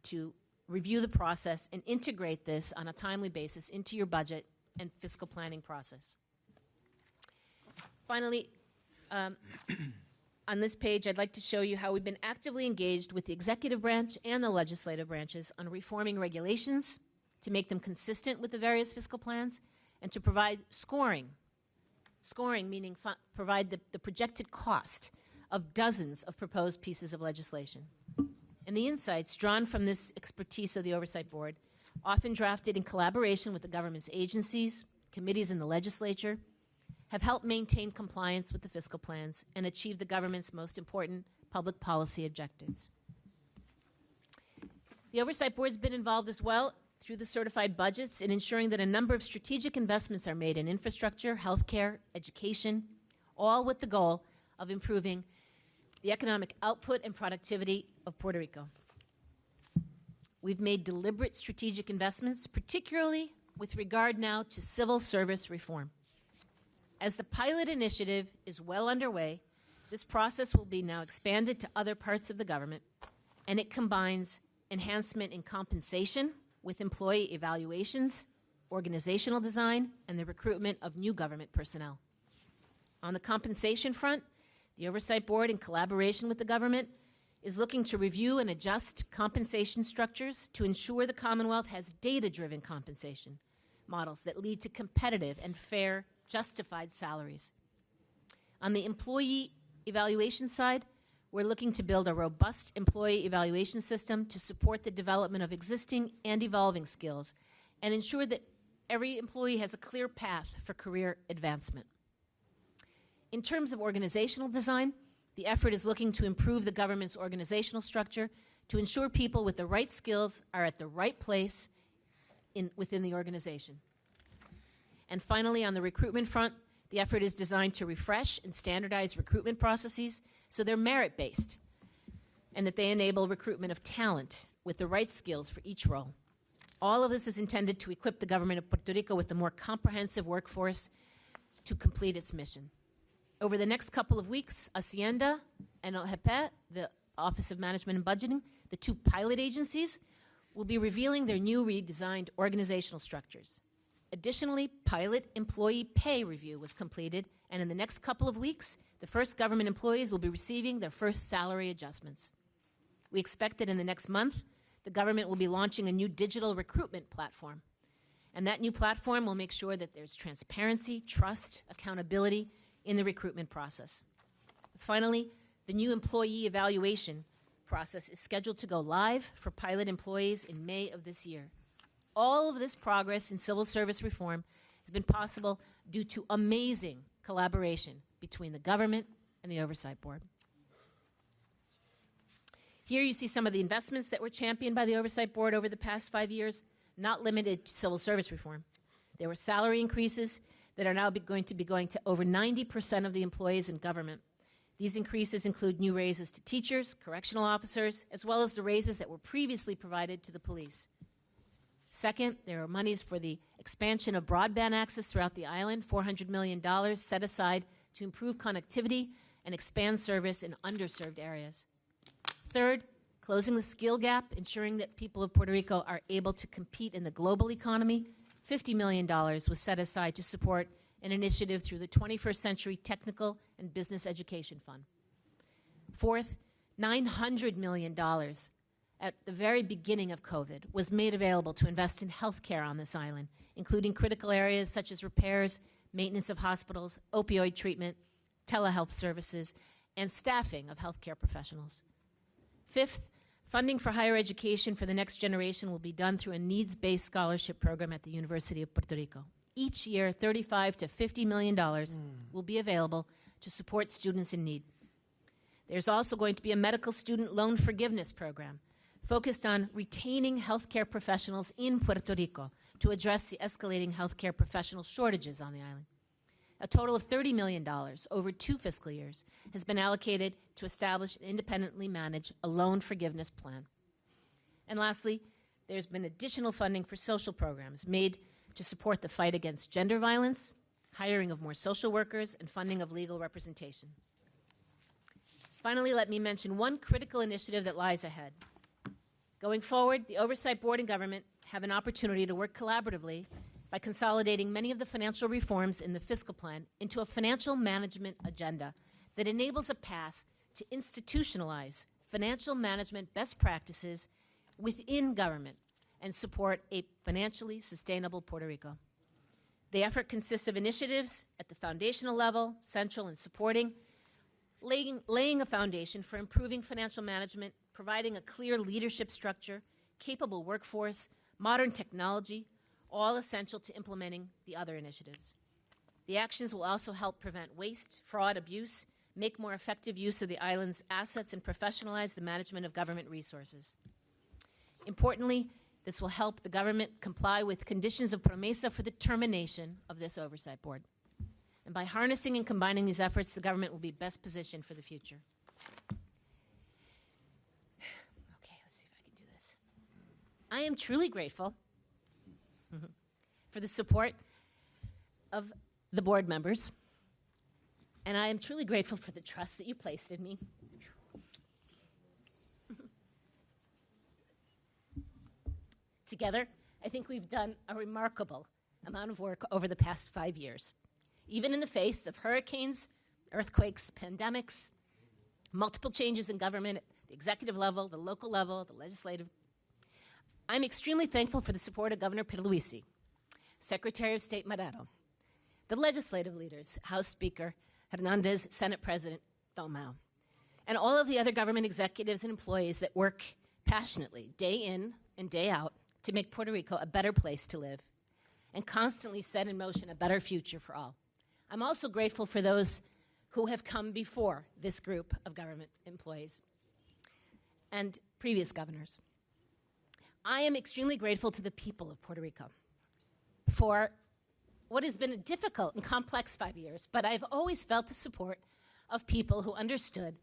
to review the process and integrate this on a timely basis into your budget and fiscal planning process. Finally, on this page, I'd like to show you how we've been actively engaged with the executive branch and the legislative branches on reforming regulations to make them consistent with the various fiscal plans and to provide scoring meaning provide the projected cost of dozens of proposed pieces of legislation. And the insights drawn from this expertise of the Oversight Board, often drafted in collaboration with the government's agencies, committees in the legislature, have helped maintain compliance with the fiscal plans and achieve the government's most important public policy objectives. The Oversight Board's been involved as well through the certified budgets in ensuring that a number of strategic investments are made in infrastructure, healthcare, education, all with the goal of improving the economic output and productivity of Puerto Rico. We've made deliberate strategic investments, particularly with regard now to civil service reform. As the pilot initiative is well underway, this process will be now expanded to other parts of the government, and it combines enhancement in compensation with employee evaluations, organizational design, and the recruitment of new government personnel. On the compensation front, the Oversight Board, in collaboration with the government, is looking to review and adjust compensation structures to ensure the Commonwealth has data-driven compensation models that lead to competitive and fair, justified salaries. On the employee evaluation side, we're looking to build a robust employee evaluation system to support the development of existing and evolving skills and ensure that every employee has a clear path for career advancement. In terms of organizational design, the effort is looking to improve the government's organizational structure to ensure people with the right skills are at the right place within the organization. And finally, on the recruitment front, the effort is designed to refresh and standardize recruitment processes so they're merit-based and that they enable recruitment of talent with the right skills for each role. All of this is intended to equip the government of Puerto Rico with a more comprehensive workforce to complete its mission. Over the next couple of weeks, Hacienda and OGP, the Office of Management and Budgeting, the two pilot agencies, will be revealing their new redesigned organizational structures. Additionally, pilot employee pay review was completed, and in the next couple of weeks, the first government employees will be receiving their first salary adjustments. We expect that in the next month, the government will be launching a new digital recruitment platform. And that new platform will make sure that there's transparency, trust, accountability in the recruitment process. Finally, the new employee evaluation process is scheduled to go live for pilot employees in May of this year. All of this progress in civil service reform has been possible due to amazing collaboration between the government and the Oversight Board. Here you see some of the investments that were championed by the Oversight Board over the past 5 years, not limited to civil service reform. There were salary increases that are now going to be going to over 90% of the employees in government. These increases include new raises to teachers, correctional officers, as well as the raises that were previously provided to the police. Second, there are monies for the expansion of broadband access throughout the island, $400 million set aside to improve connectivity and expand service in underserved areas. Third, closing the skill gap, ensuring that people of Puerto Rico are able to compete in the global economy. $50 million was set aside to support an initiative through the 21st Century Technical and Business Education Fund. Fourth, $900 million at the very beginning of COVID was made available to invest in healthcare on this island, including critical areas such as repairs, maintenance of hospitals, opioid treatment, telehealth services, and staffing of healthcare professionals. Fifth, funding for higher education for the next generation will be done through a needs-based scholarship program at the University of Puerto Rico. Each year, $35 to $50 million will be available to support students in need. There's also going to be a medical student loan forgiveness program focused on retaining healthcare professionals in Puerto Rico to address the escalating healthcare professional shortages on the island. A total of $30 million over 2 fiscal years has been allocated to establish and independently manage a loan forgiveness plan. And lastly, there's been additional funding for social programs made to support the fight against gender violence, hiring of more social workers, and funding of legal representation. Finally, let me mention one critical initiative that lies ahead. Going forward, the Oversight Board and government have an opportunity to work collaboratively by consolidating many of the financial reforms in the fiscal plan into a financial management agenda that enables a path to institutionalize financial management best practices within government and support a financially sustainable Puerto Rico. The effort consists of initiatives at the foundational level, central and supporting, laying a foundation for improving financial management, providing a clear leadership structure, capable workforce, modern technology, all essential to implementing the other initiatives. The actions will also help prevent waste, fraud, abuse, make more effective use of the island's assets, and professionalize the management of government resources. Importantly, this will help the government comply with conditions of promesa for the termination of this Oversight Board. And by harnessing and combining these efforts, the government will be best positioned for the future. Okay, let's see if I can do this. I am truly grateful for the support of the board members, and I am truly grateful for the trust that you placed in me. Together, I think we've done a remarkable amount of work over the past 5 years, even in the face of hurricanes, earthquakes, pandemics, multiple changes in government at the executive level, the local level, the legislative. I'm extremely thankful for the support of Governor Pierluisi, Secretary of State Madero, the legislative leaders, House Speaker Hernandez, Senate President Dalmau, and all of the other government executives and employees that work passionately, day in and day out, to make Puerto Rico a better place to live and constantly set in motion a better future for all. I'm also grateful for those who have come before this group of government employees and previous governors. I am extremely grateful to the people of Puerto Rico for what has been a difficult and complex 5 years, but I've always felt the support of people who understood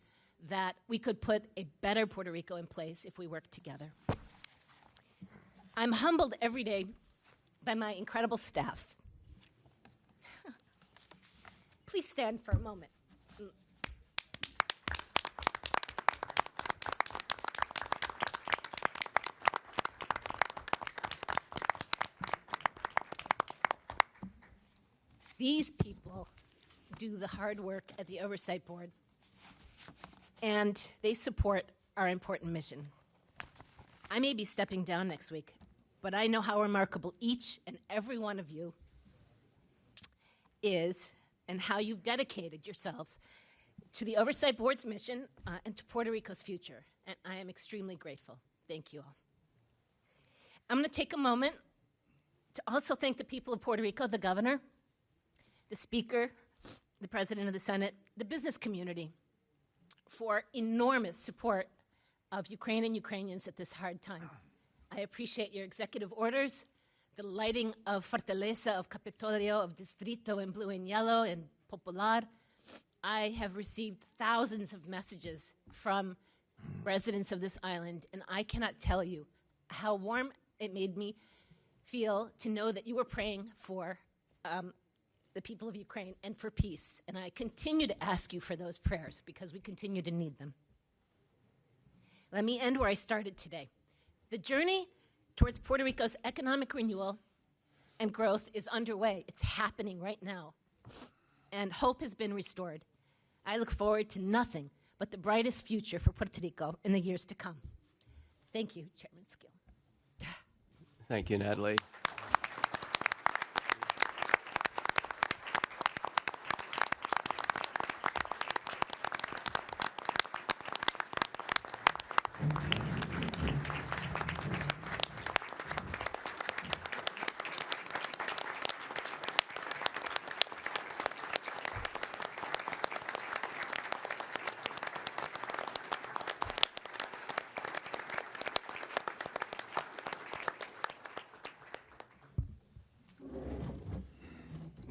that we could put a better Puerto Rico in place if we worked together. I'm humbled every day by my incredible staff. Please stand for a moment. These people do the hard work at the Oversight Board, and they support our important mission. I may be stepping down next week, but I know how remarkable each and every one of you is and how you've dedicated yourselves to the Oversight Board's mission and to Puerto Rico's future, and I am extremely grateful. Thank you all. I'm going to take a moment to also thank the people of Puerto Rico, the governor, the Speaker, the President of the Senate, the business community, for enormous support of Ukraine and Ukrainians at this hard time. I appreciate your executive orders, the lighting of Fortaleza, of Capitolio, of Distrito in blue and yellow, and Popular. I have received thousands of messages from residents of this island, and I cannot tell you how warm it made me feel to know that you were praying for the people of Ukraine and for peace. And I continue to ask you for those prayers because we continue to need them. Let me end where I started today. The journey towards Puerto Rico's economic renewal and growth is underway. It's happening right now. And hope has been restored. I look forward to nothing but the brightest future for Puerto Rico in the years to come. Thank you, Chairman Skill. Thank you, Natalie.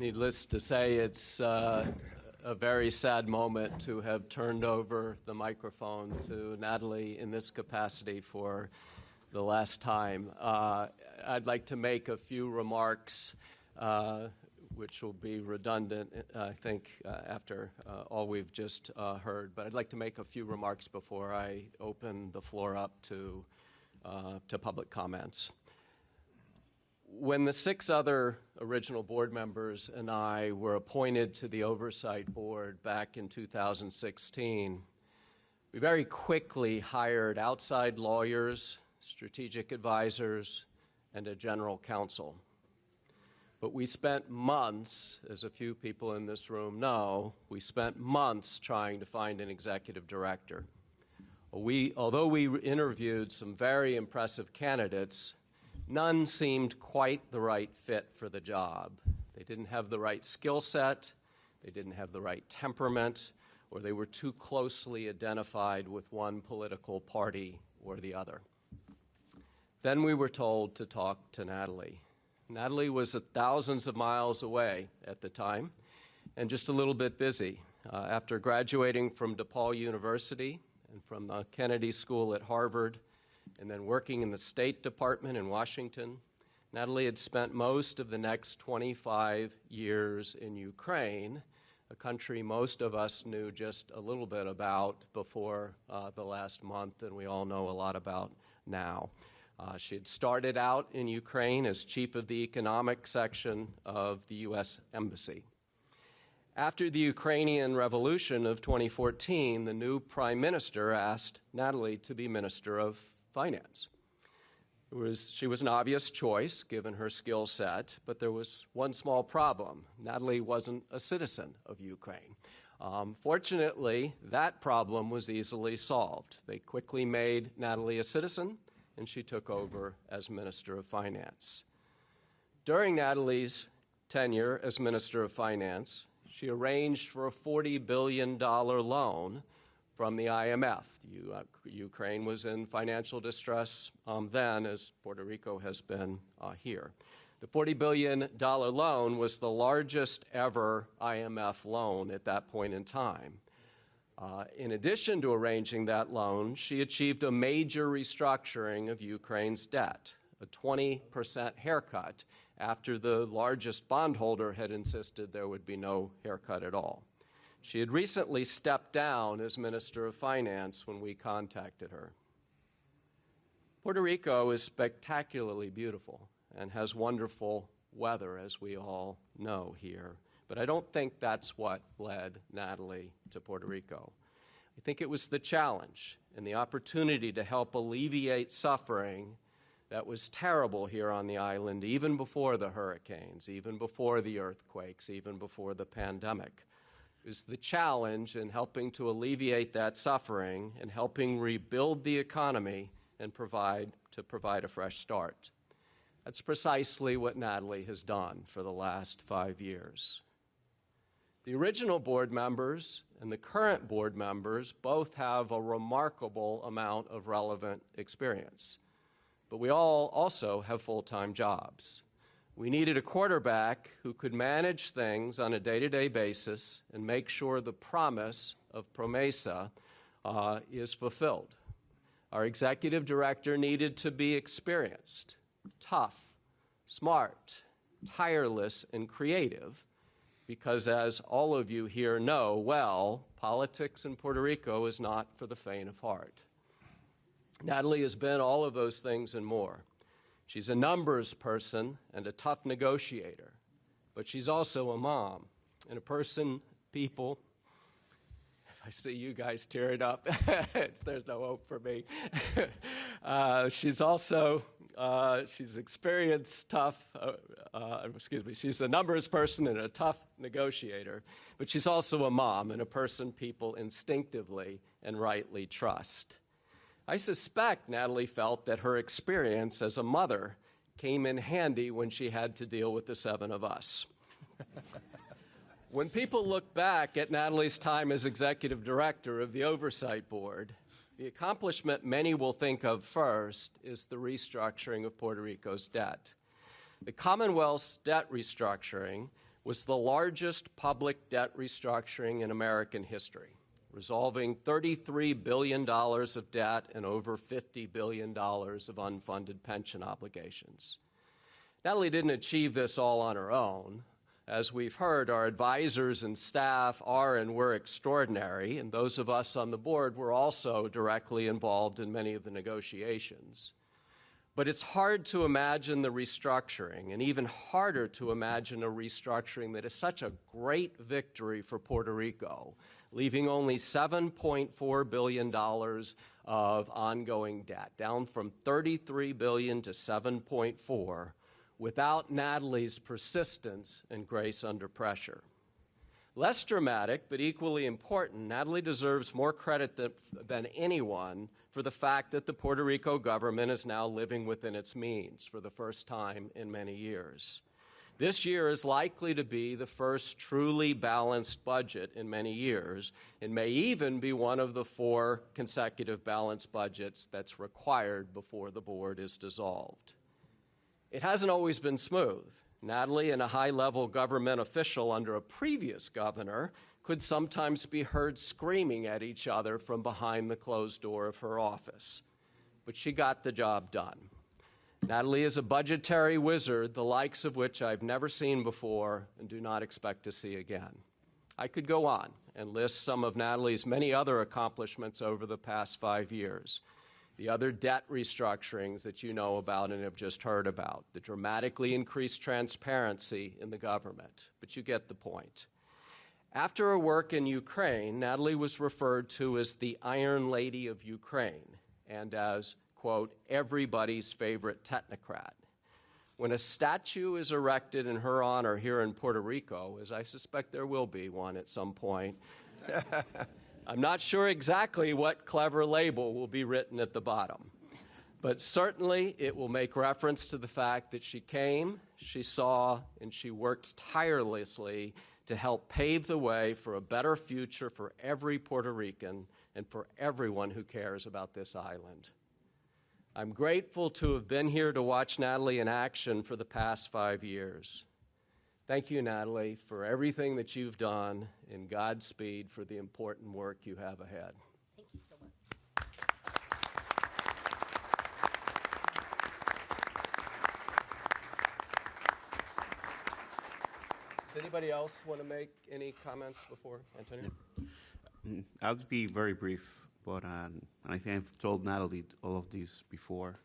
Needless to say, it's a very sad moment to have turned over the microphone to Natalie in this capacity for the last time. I'd like to make a few remarks, which will be redundant, I think, after all we've just heard. But I'd like to make a few remarks before I open the floor up to public comments. When the 6 other original board members and I were appointed to the Oversight Board back in 2016, we very quickly hired outside lawyers, strategic advisors, and a general counsel. But we spent months, as a few people in this room know, we spent months trying to find an executive director. Although we interviewed some very impressive candidates, none seemed quite the right fit for the job. They didn't have the right skill set, they didn't have the right temperament, or they were too closely identified with one political party or the other. Then we were told to talk to Natalie. Natalie was thousands of miles away at the time and just a little bit busy. After graduating from DePaul University and from the Kennedy School at Harvard, and then working in the State Department in Washington, Natalie had spent most of the next 25 years in Ukraine, a country most of us knew just a little bit about before the last month, and we all know a lot about now. She had started out in Ukraine as chief of the economic section of the U.S. Embassy. After the Ukrainian Revolution of 2014, the new prime minister asked Natalie to be Minister of Finance. She was an obvious choice, given her skill set, but there was one small problem. Natalie wasn't a citizen of Ukraine. Fortunately, that problem was easily solved. They quickly made Natalie a citizen, and she took over as Minister of Finance. During Natalie's tenure as Minister of Finance, She arranged for a $40 billion loan from the IMF. Ukraine was in financial distress then, as Puerto Rico has been here. The $40 billion loan was the largest ever IMF loan at that point in time. In addition to arranging that loan, she achieved a major restructuring of Ukraine's debt, a 20% haircut after the largest bondholder had insisted there would be no haircut at all. She had recently stepped down as Minister of Finance when we contacted her. Puerto Rico is spectacularly beautiful and has wonderful weather, as we all know here. But I don't think that's what led Natalie to Puerto Rico. I think it was the challenge and the opportunity to help alleviate suffering that was terrible here on the island, even before the hurricanes, even before the earthquakes, even before the pandemic. It was the challenge in helping to alleviate that suffering and helping rebuild the economy and provide a fresh start. That's precisely what Natalie has done for the last 5 years. The original board members and the current board members both have a remarkable amount of relevant experience, but we all also have full-time jobs. We needed a quarterback who could manage things on a day-to-day basis and make sure the promise of Promesa is fulfilled. Our executive director needed to be experienced, tough, smart, tireless, and creative, because as all of you here know well, politics in Puerto Rico is not for the faint of heart. Natalie has been all of those things and more. She's a numbers person and a tough negotiator, but she's also a mom and a person, people, if I see you guys tearing up, there's no hope for me. She's experienced, tough, she's a numbers person and a tough negotiator, but she's also a mom and a person people instinctively and rightly trust. I suspect Natalie felt that her experience as a mother came in handy when she had to deal with the 7 of us. When people look back at Natalie's time as executive director of the Oversight Board, the accomplishment many will think of first is the restructuring of Puerto Rico's debt. The Commonwealth's debt restructuring was the largest public debt restructuring in American history, resolving $33 billion of debt and over $50 billion of unfunded pension obligations. Natalie didn't achieve this all on her own. As we've heard, our advisors and staff are and were extraordinary, and those of us on the board were also directly involved in many of the negotiations. But it's hard to imagine the restructuring, and even harder to imagine a restructuring that is such a great victory for Puerto Rico, leaving only $7.4 billion of ongoing debt, down from $33 billion to $7.4, without Natalie's persistence and grace under pressure. Less dramatic, but equally important, Natalie deserves more credit than anyone for the fact that the Puerto Rico government is now living within its means for the first time in many years. This year is likely to be the first truly balanced budget in many years, and may even be one of the 4 consecutive balanced budgets that's required before the board is dissolved. It hasn't always been smooth. Natalie and a high-level government official under a previous governor could sometimes be heard screaming at each other from behind the closed door of her office. But she got the job done. Natalie is a budgetary wizard, the likes of which I've never seen before and do not expect to see again. I could go on and list some of Natalie's many other accomplishments over the past 5 years. The other debt restructurings that you know about and have just heard about, the dramatically increased transparency in the government, but you get the point. After her work in Ukraine, Natalie was referred to as the Iron Lady of Ukraine and as, quote, everybody's favorite technocrat. When a statue is erected in her honor here in Puerto Rico, as I suspect there will be one at some point, I'm not sure exactly what clever label will be written at the bottom, but certainly it will make reference to the fact that she came, she saw, and she worked tirelessly to help pave the way for a better future for every Puerto Rican and for everyone who cares about this island. I'm grateful to have been here to watch Natalie in action for the past 5 years. Thank you, Natalie, for everything that you've done, and Godspeed for the important work you have ahead. Thank you so much. Does anybody else want to make any comments before Antonio? I'll be very brief, but and I think I've told Natalie all of this before.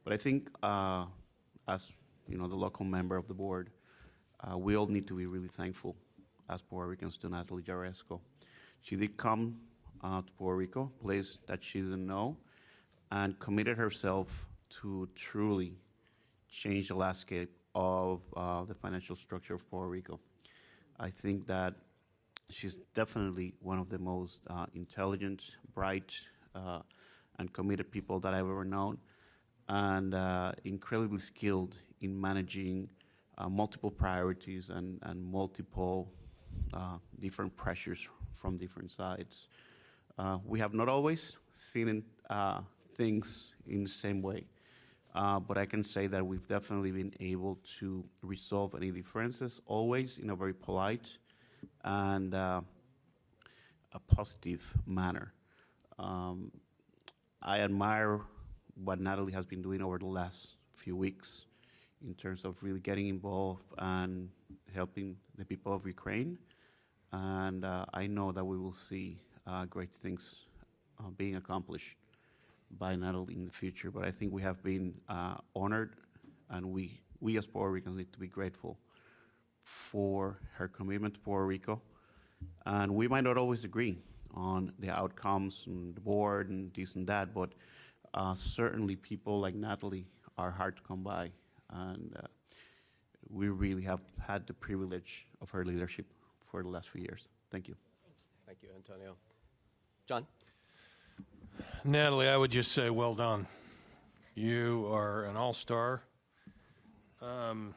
But I think, as the local member of the board, we all need to be really thankful as Puerto Ricans to Natalie Jaresco. She did come to Puerto Rico, a place that she didn't know, and committed herself to truly change the landscape of the financial structure of Puerto Rico. I think that she's definitely one of the most intelligent, bright, and committed people that I've ever known, and incredibly skilled in managing multiple priorities and multiple different pressures from different sides. We have not always seen things in the same way, but I can say that we've definitely been able to resolve any differences, always in a very polite and a positive manner. I admire what Natalie has been doing over the last few weeks in terms of really getting involved and helping the people of Ukraine. And I know that we will see great things being accomplished by Natalie in the future. But I think we have been honored, and we as Puerto Ricans need to be grateful for her commitment to Puerto Rico. And we might not always agree on the outcomes and the board and this and that, but certainly people like Natalie are hard to come by. And we really have had the privilege of her leadership for the last few years. Thank you. Thank you, Antonio. John? Natalie, I would just say well done. You are an all-star. And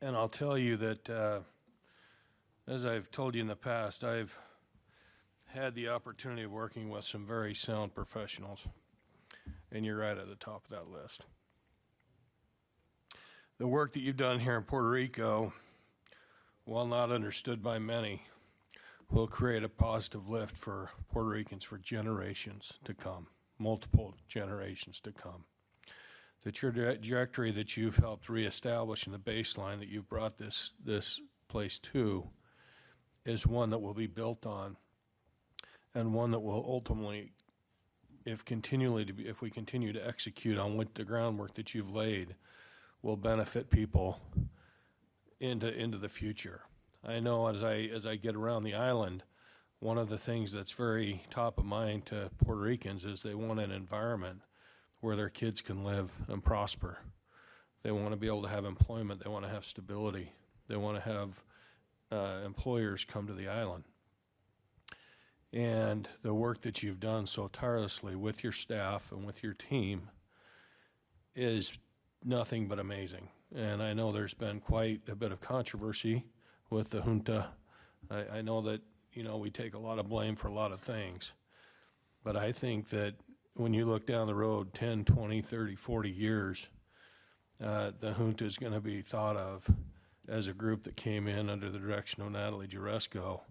I'll tell you that, as I've told you in the past, I've had the opportunity of working with some very sound professionals, and you're right at the top of that list. The work that you've done here in Puerto Rico, while not understood by many, will create a positive lift for Puerto Ricans for generations to come, multiple generations to come. The trajectory that you've helped reestablish and the baseline that you've brought this place to is one that will be built on, and one that will ultimately, if we continue to execute on what the groundwork that you've laid, will benefit people into the future. I know as I get around the island, one of the things that's very top of mind to Puerto Ricans is they want an environment where their kids can live and prosper. They want to be able to have employment. They want to have stability. They want to have employers come to the island. And the work that you've done so tirelessly with your staff and with your team is nothing but amazing. And I know there's been quite a bit of controversy with the junta. I know that, we take a lot of blame for a lot of things. But I think that when you look down the road 10, 20, 30, 40 years, the junta is going to be thought of as a group that came in under the direction of Natalie Jaresco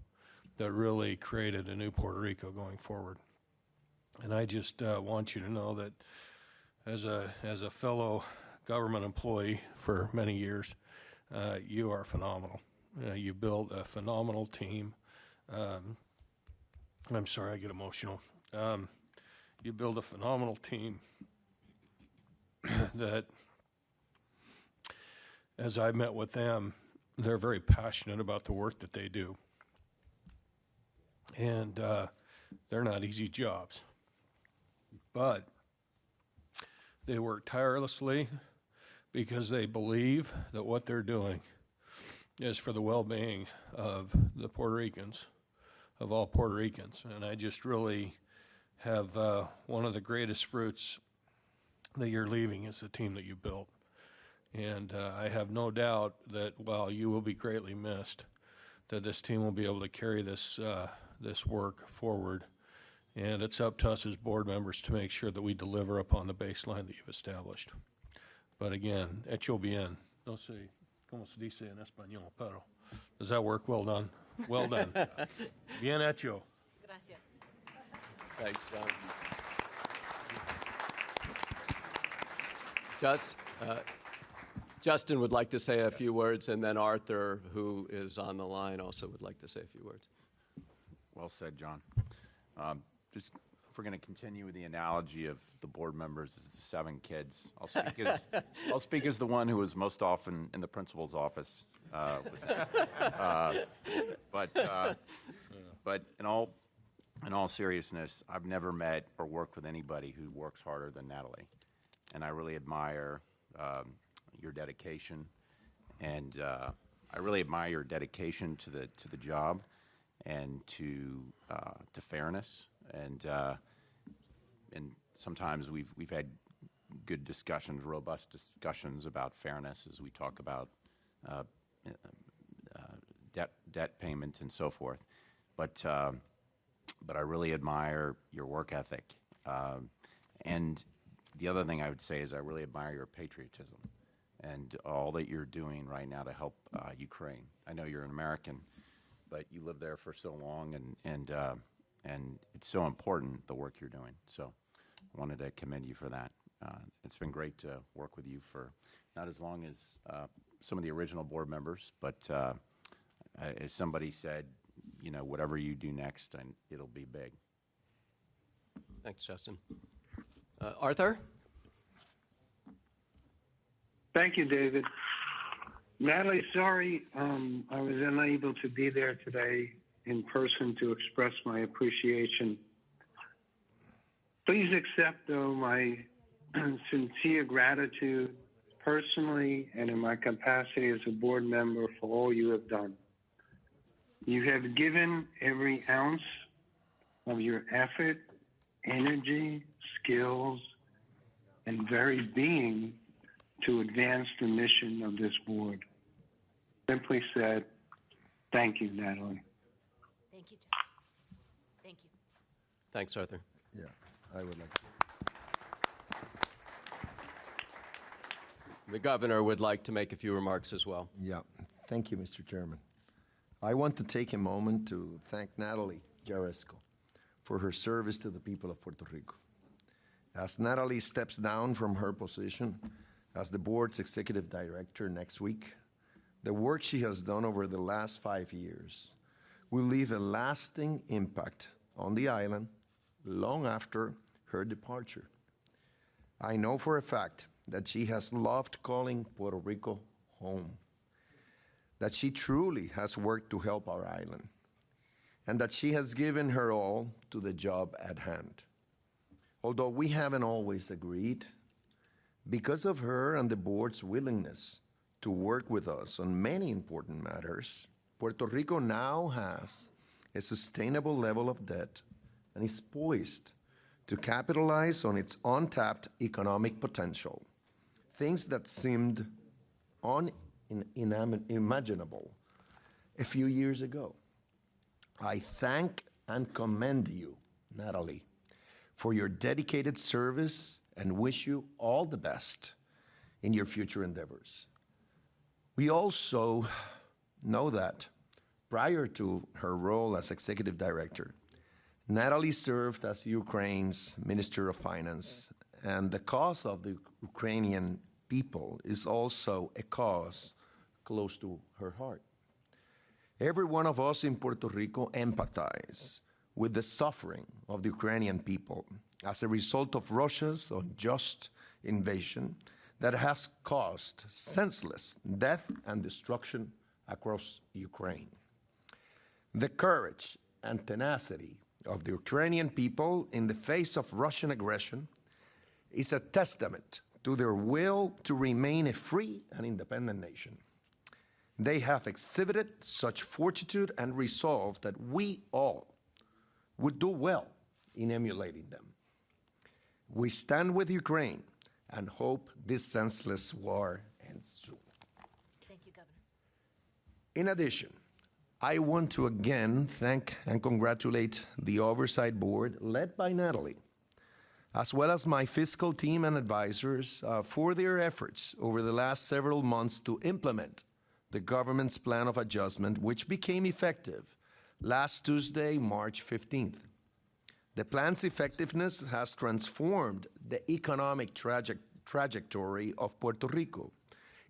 that really created a new Puerto Rico going forward. And I just want you to know that as a fellow government employee for many years, you are phenomenal. You build a phenomenal team. I'm sorry, I get emotional. You build a phenomenal team that, as I met with them, they're very passionate about the work that they do. And they're not easy jobs. But they work tirelessly because they believe that what they're doing is for the well-being of the Puerto Ricans, of all Puerto Ricans. And I just really have one of the greatest fruits that you're leaving is the team that you built. And I have no doubt that while you will be greatly missed, that this team will be able to carry this work forward. And it's up to us as board members to make sure that we deliver upon the baseline that you've established. But again, hecho bien. No sé cómo se dice en español, pero does that work? Well done. Well done. Bien hecho. Gracias. Thanks, John. Justin would like to say a few words, and then Arthur, who is on the line, also would like to say a few words. Well said, John. Just if we're going to continue with the analogy of the board members as the 7 kids, I'll speak as the one who was most often in the principal's office. But in all seriousness, I've never met or worked with anybody who works harder than Natalie, and I really admire your dedication, and I really admire your dedication to the job and to fairness, and sometimes we've had good discussions, robust discussions about fairness as we talk about debt payment and so forth, but I really admire your work ethic, and the other thing I would say is I really admire your patriotism and all that you're doing right now to help Ukraine. I know you're an American, but you lived there for so long, and it's so important, the work you're doing. So I wanted to commend you for that. It's been great to work with you for not as long as some of the original board members, but as somebody said, you know, whatever you do next, and it'll be big. Thanks, Justin. Arthur? Thank you, David. Natalie, sorry I was unable to be there today in person to express my appreciation. Please accept, though, my sincere gratitude personally and in my capacity as a board member for all you have done. You have given every ounce of your effort, energy, skills, and very being to advance the mission of this board. Simply said, thank you, Natalie. Thank you, Jeff. Thank you. Thanks, Arthur. Yeah, I would like to. The governor would like to make a few remarks as well. Yeah, thank you, Mr. Chairman. I want to take a moment to thank Natalie Jaresco for her service to the people of Puerto Rico. As Natalie steps down from her position as the board's executive director next week, the work she has done over the last 5 years will leave a lasting impact on the island long after her departure. I know for a fact that she has loved calling Puerto Rico home, that she truly has worked to help our island, and that she has given her all to the job at hand. Although we haven't always agreed, because of her and the board's willingness to work with us on many important matters, Puerto Rico now has a sustainable level of debt and is poised to capitalize on its untapped economic potential, things that seemed unimaginable a few years ago. I thank and commend you, Natalie, for your dedicated service and wish you all the best in your future endeavors. We also know that prior to her role as executive director, Natalie served as Ukraine's Minister of Finance, and the cause of the Ukrainian people is also a cause close to her heart. Every one of us in Puerto Rico empathize with the suffering of the Ukrainian people as a result of Russia's unjust invasion that has caused senseless death and destruction across Ukraine. The courage and tenacity of the Ukrainian people in the face of Russian aggression is a testament to their will to remain a free and independent nation. They have exhibited such fortitude and resolve that we all would do well in emulating them. We stand with Ukraine and hope this senseless war ends soon. Thank you, Governor. In addition, I want to again thank and congratulate the Oversight Board, led by Natalie, as well as my fiscal team and advisors for their efforts over the last several months to implement the government's plan of adjustment, which became effective last Tuesday, March 15th. The plan's effectiveness has transformed the economic trajectory of Puerto Rico.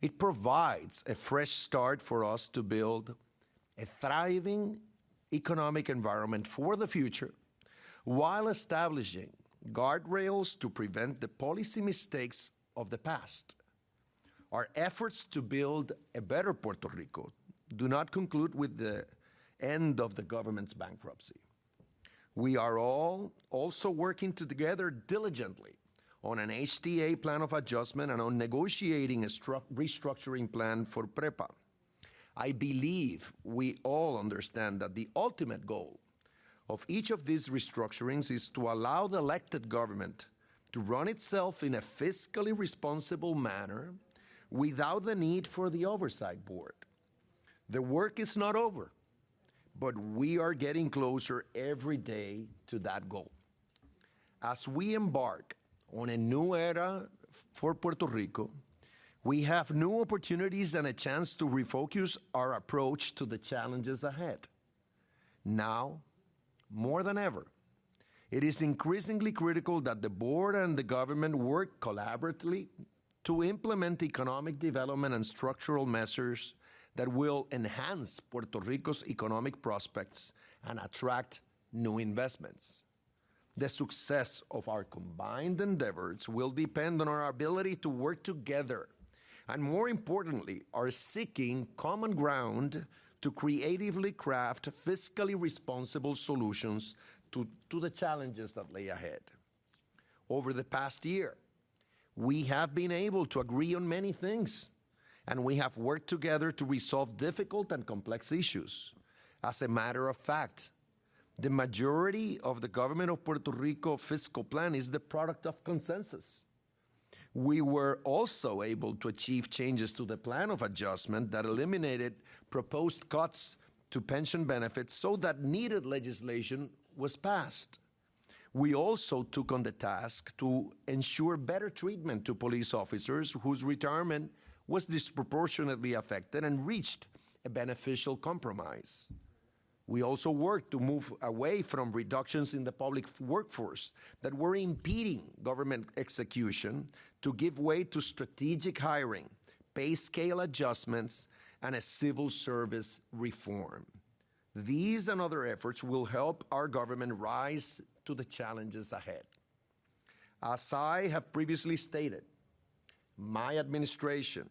It provides a fresh start for us to build a thriving economic environment for the future while establishing guardrails to prevent the policy mistakes of the past. Our efforts to build a better Puerto Rico do not conclude with the end of the government's bankruptcy. We are all also working together diligently on an HTA plan of adjustment and on negotiating a restructuring plan for PREPA. I believe we all understand that the ultimate goal of each of these restructurings is to allow the elected government to run itself in a fiscally responsible manner without the need for the Oversight Board. The work is not over, but we are getting closer every day to that goal. As we embark on a new era for Puerto Rico, we have new opportunities and a chance to refocus our approach to the challenges ahead. Now, more than ever, it is increasingly critical that the board and the government work collaboratively to implement economic development and structural measures that will enhance Puerto Rico's economic prospects and attract new investments. The success of our combined endeavors will depend on our ability to work together and, more importantly, are seeking common ground to creatively craft fiscally responsible solutions to the challenges that lay ahead. Over the past year, we have been able to agree on many things, and we have worked together to resolve difficult and complex issues. As a matter of fact, the majority of the government of Puerto Rico fiscal plan is the product of consensus. We were also able to achieve changes to the plan of adjustment that eliminated proposed cuts to pension benefits so that needed legislation was passed. We also took on the task to ensure better treatment to police officers whose retirement was disproportionately affected and reached a beneficial compromise. We also worked to move away from reductions in the public workforce that were impeding government execution to give way to strategic hiring, pay scale adjustments, and a civil service reform. These and other efforts will help our government rise to the challenges ahead. As I have previously stated, my administration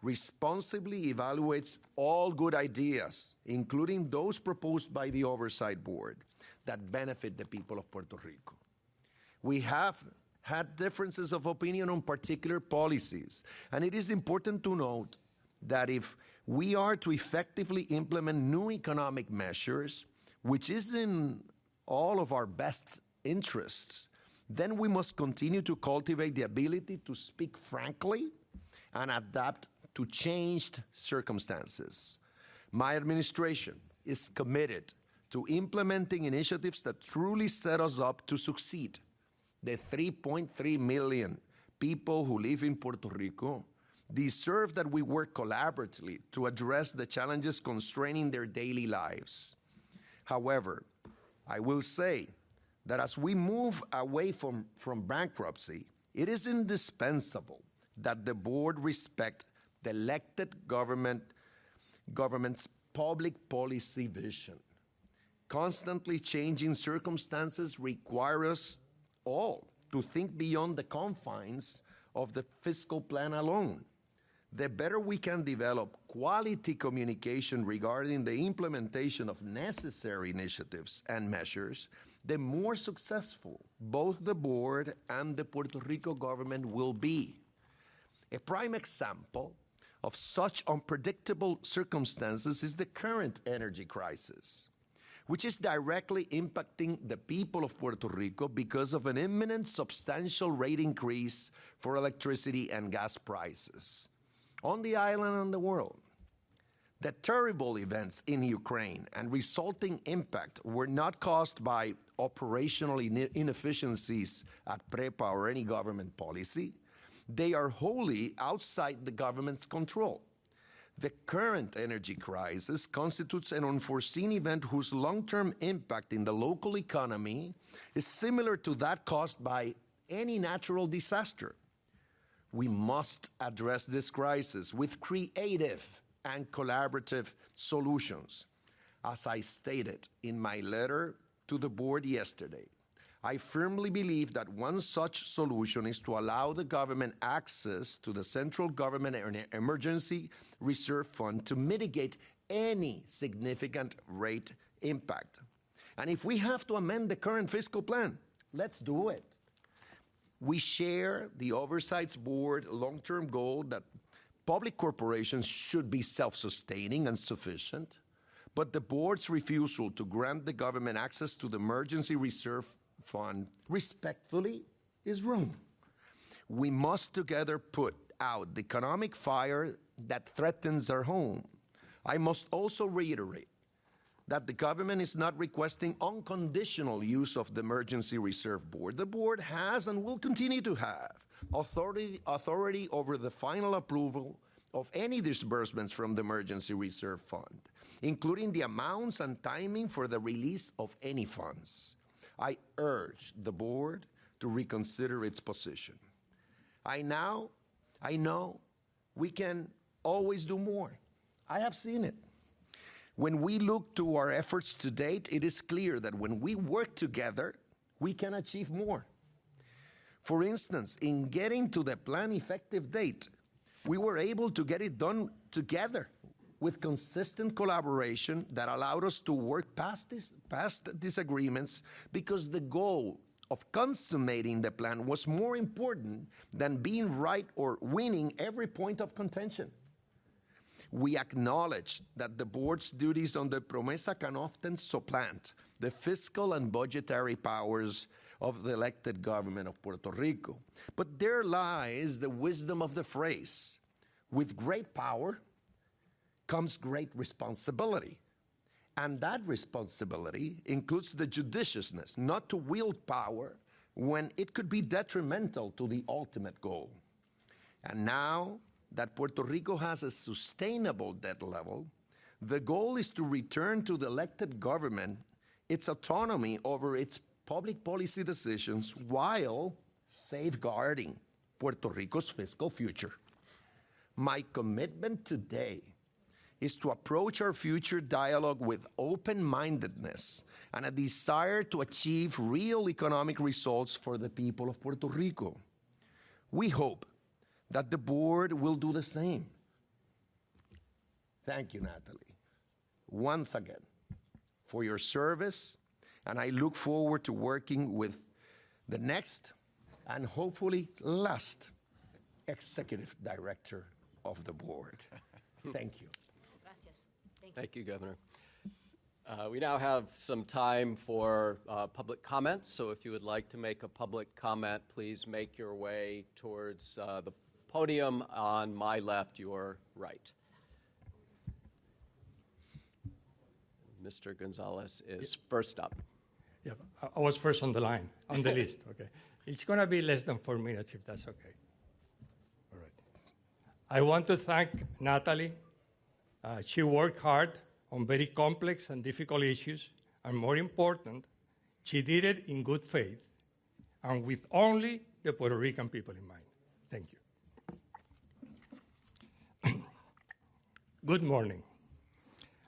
responsibly evaluates all good ideas, including those proposed by the Oversight Board, that benefit the people of Puerto Rico. We have had differences of opinion on particular policies, and it is important to note that if we are to effectively implement new economic measures, which is in all of our best interests, then we must continue to cultivate the ability to speak frankly and adapt to changed circumstances. My administration is committed to implementing initiatives that truly set us up to succeed. The 3.3 million people who live in Puerto Rico deserve that we work collaboratively to address the challenges constraining their daily lives. However, I will say that as we move away from bankruptcy, it is indispensable that the board respect the elected government's public policy vision. Constantly changing circumstances require us all to think beyond the confines of the fiscal plan alone. The better we can develop quality communication regarding the implementation of necessary initiatives and measures, the more successful both the board and the Puerto Rico government will be. A prime example of such unpredictable circumstances is the current energy crisis, which is directly impacting the people of Puerto Rico because of an imminent substantial rate increase for electricity and gas prices on the island and the world. The terrible events in Ukraine and resulting impact were not caused by operational inefficiencies at PREPA or any government policy. They are wholly outside the government's control. The current energy crisis constitutes an unforeseen event whose long-term impact in the local economy is similar to that caused by any natural disaster. We must address this crisis with creative and collaborative solutions. As I stated in my letter to the board yesterday, I firmly believe that one such solution is to allow the government access to the central government emergency reserve fund to mitigate any significant rate impact. And if we have to amend the current fiscal plan, let's do it. We share the Oversight Board long-term goal that public corporations should be self-sustaining and sufficient, but the board's refusal to grant the government access to the emergency reserve fund respectfully is wrong. We must together put out the economic fire that threatens our home. I must also reiterate that the government is not requesting unconditional use of the Emergency Reserve Board. The board has and will continue to have authority over the final approval of any disbursements from the Emergency Reserve Fund, including the amounts and timing for the release of any funds. I urge the board to reconsider its position. I know we can always do more. I have seen it. When we look to our efforts to date, it is clear that when we work together, we can achieve more. For instance, in getting to the plan effective date, we were able to get it done together with consistent collaboration that allowed us to work past disagreements, because the goal of consummating the plan was more important than being right or winning every point of contention. We acknowledge that the board's duties on the PROMESA can often supplant the fiscal and budgetary powers of the elected government of Puerto Rico. But there lies the wisdom of the phrase, with great power comes great responsibility. And that responsibility includes the judiciousness not to wield power when it could be detrimental to the ultimate goal. And now that Puerto Rico has a sustainable debt level, the goal is to return to the elected government its autonomy over its public policy decisions while safeguarding Puerto Rico's fiscal future. My commitment today is to approach our future dialogue with open-mindedness and a desire to achieve real economic results for the people of Puerto Rico. We hope that the board will do the same. Thank you, Natalie, once again, for your service, and I look forward to working with the next and hopefully last executive director of the board. Thank you. Gracias. Thank you, Governor. We now have some time for public comments, so if you would like to make a public comment, please make your way towards the podium on my left, your right. Mr. Gonzalez is first up. Yeah, I was first on the line, on the list, okay. It's going to be less than 4 minutes, if that's okay. All right. I want to thank Natalie. She worked hard on very complex and difficult issues, and more important, she did it in good faith and with only the Puerto Rican people in mind. Thank you. Good morning.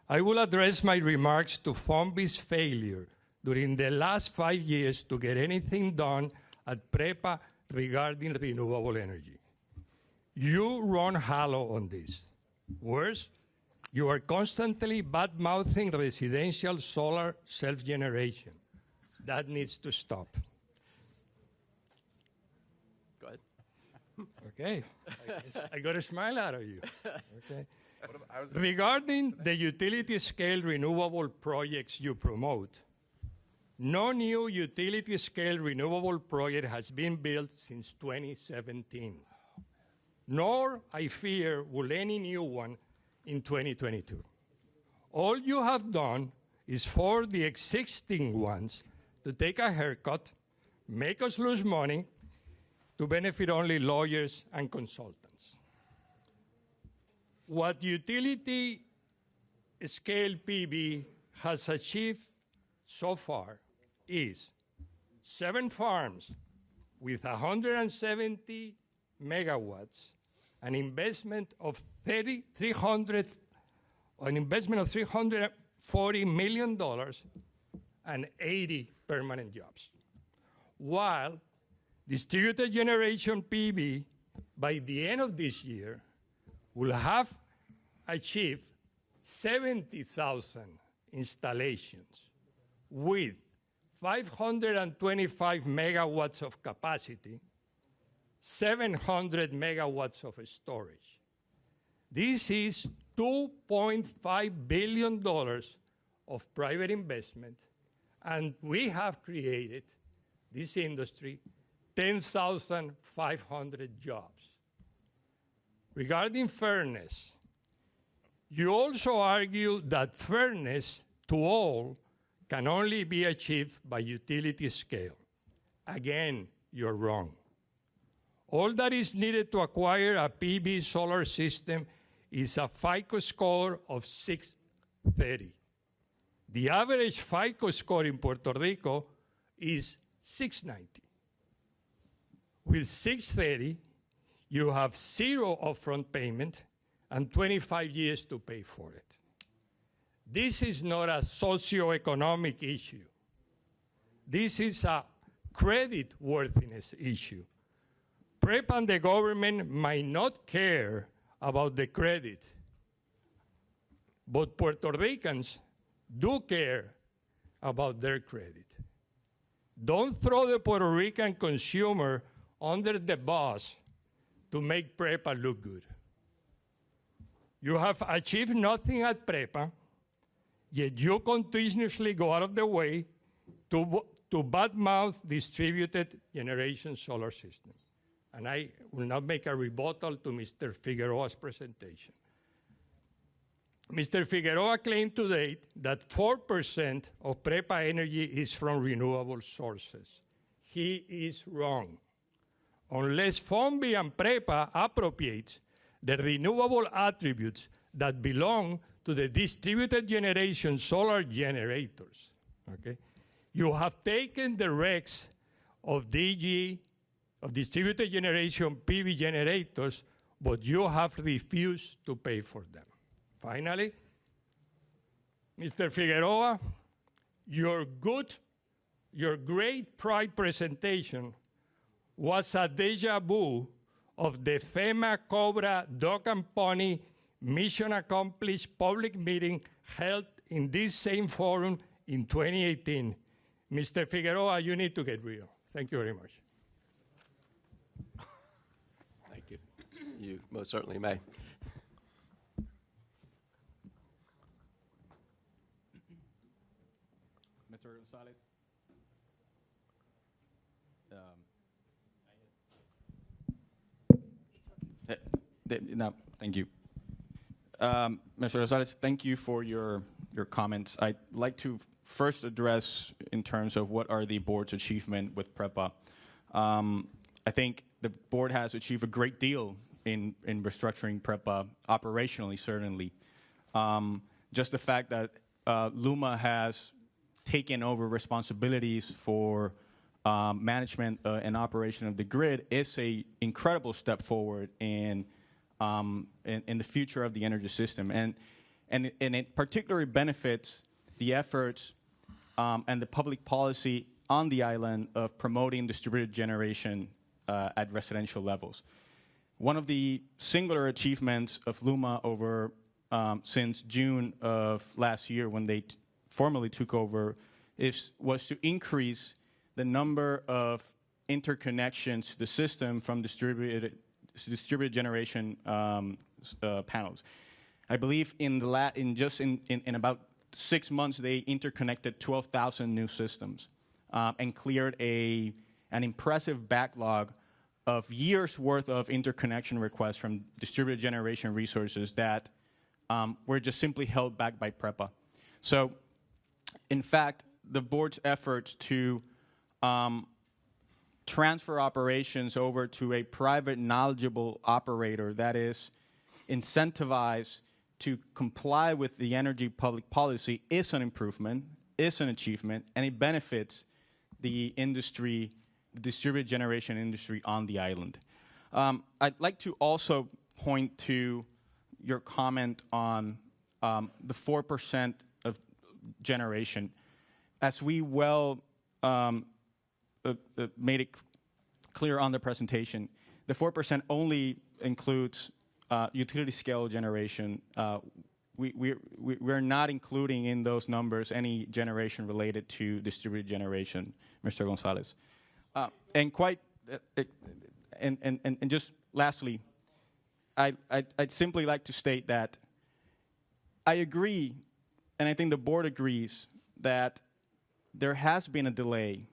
I will address my remarks to FOMB's failure during the last 5 years to get anything done at PREPA regarding renewable energy. You run hollow on this. Worse, you are constantly bad-mouthing residential solar self-generation. That needs to stop. Go ahead. Okay. I got a smile out of you. Okay. Regarding the utility-scale renewable projects you promote, no new utility-scale renewable project has been built since 2017. Nor, I fear, will any new one in 2022. All you have done is for the existing ones to take a haircut, make us lose money, to benefit only lawyers and consultants. What utility scale PV has achieved so far is 7 farms with 170 megawatts, an investment of $340 million, and 80 permanent jobs. While distributed generation PV, by the end of this year, will have achieved 70,000 installations with 525 megawatts of capacity, 700 megawatts of storage. This is $2.5 billion of private investment, and we have created, this industry, 10,500 jobs. Regarding fairness, you also argue that fairness to all can only be achieved by utility scale. Again, you're wrong. All that is needed to acquire a PV solar system is a FICO score of 630. The average FICO score in Puerto Rico is 690. With 630, you have 0 upfront payment and 25 years to pay for it. This is not a socioeconomic issue. This is a credit worthiness issue. PREP and the government might not care about the credit, but Puerto Ricans do care about their credit. Don't throw the Puerto Rican consumer under the bus to make PREPA look good. You have achieved nothing at PREPA, yet you continuously go out of the way to badmouth distributed generation solar systems. And I will not make a rebuttal to Mr. Figueroa's presentation. Mr. Figueroa claimed to date that 4% of PREPA energy is from renewable sources. He is wrong. Unless FOMB and PREPA appropriates the renewable attributes that belong to the distributed generation solar generators, okay? You have taken the regs of DG, of distributed generation PV generators, but you have refused to pay for them. Finally, Mr. Figueroa, your great pride presentation was a deja vu of the FEMA Cobra Dog and Pony Mission Accomplished public meeting held in this same forum in 2018. Mr. Figueroa, you need to get real. Thank you very much. Thank you. You most certainly may. Mr. Gonzalez. No, thank you. Mr. Rosales, thank you for your comments. I'd like to first address in terms of what are the board's achievement with PREPA. I think the board has achieved a great deal in restructuring PREPA operationally, certainly. Just the fact that LUMA has taken over responsibilities for management and operation of the grid is an incredible step forward in the future of the energy system. And it particularly benefits the efforts and the public policy on the island of promoting distributed generation at residential levels. One of the singular achievements of LUMA over since June of last year when they formally took over was to increase the number of interconnections to the system from distributed generation panels. I believe in about 6 months they interconnected 12,000 new systems and cleared an impressive backlog of years worth of interconnection requests from distributed generation resources that were just simply held back by PREPA. So, in fact, the board's efforts to transfer operations over to a private knowledgeable operator that is incentivized to comply with the energy public policy is an improvement, is an achievement, and it benefits the industry, the distributed generation industry on the island. I'd like to also point to your comment on the 4% of generation. As we well made it clear on the presentation, the 4% only includes utility scale generation. We're not including in those numbers any generation related to distributed generation, Mr. Gonzalez. And just lastly, I'd simply like to state that I agree, and I think the board agrees, that there has been a delay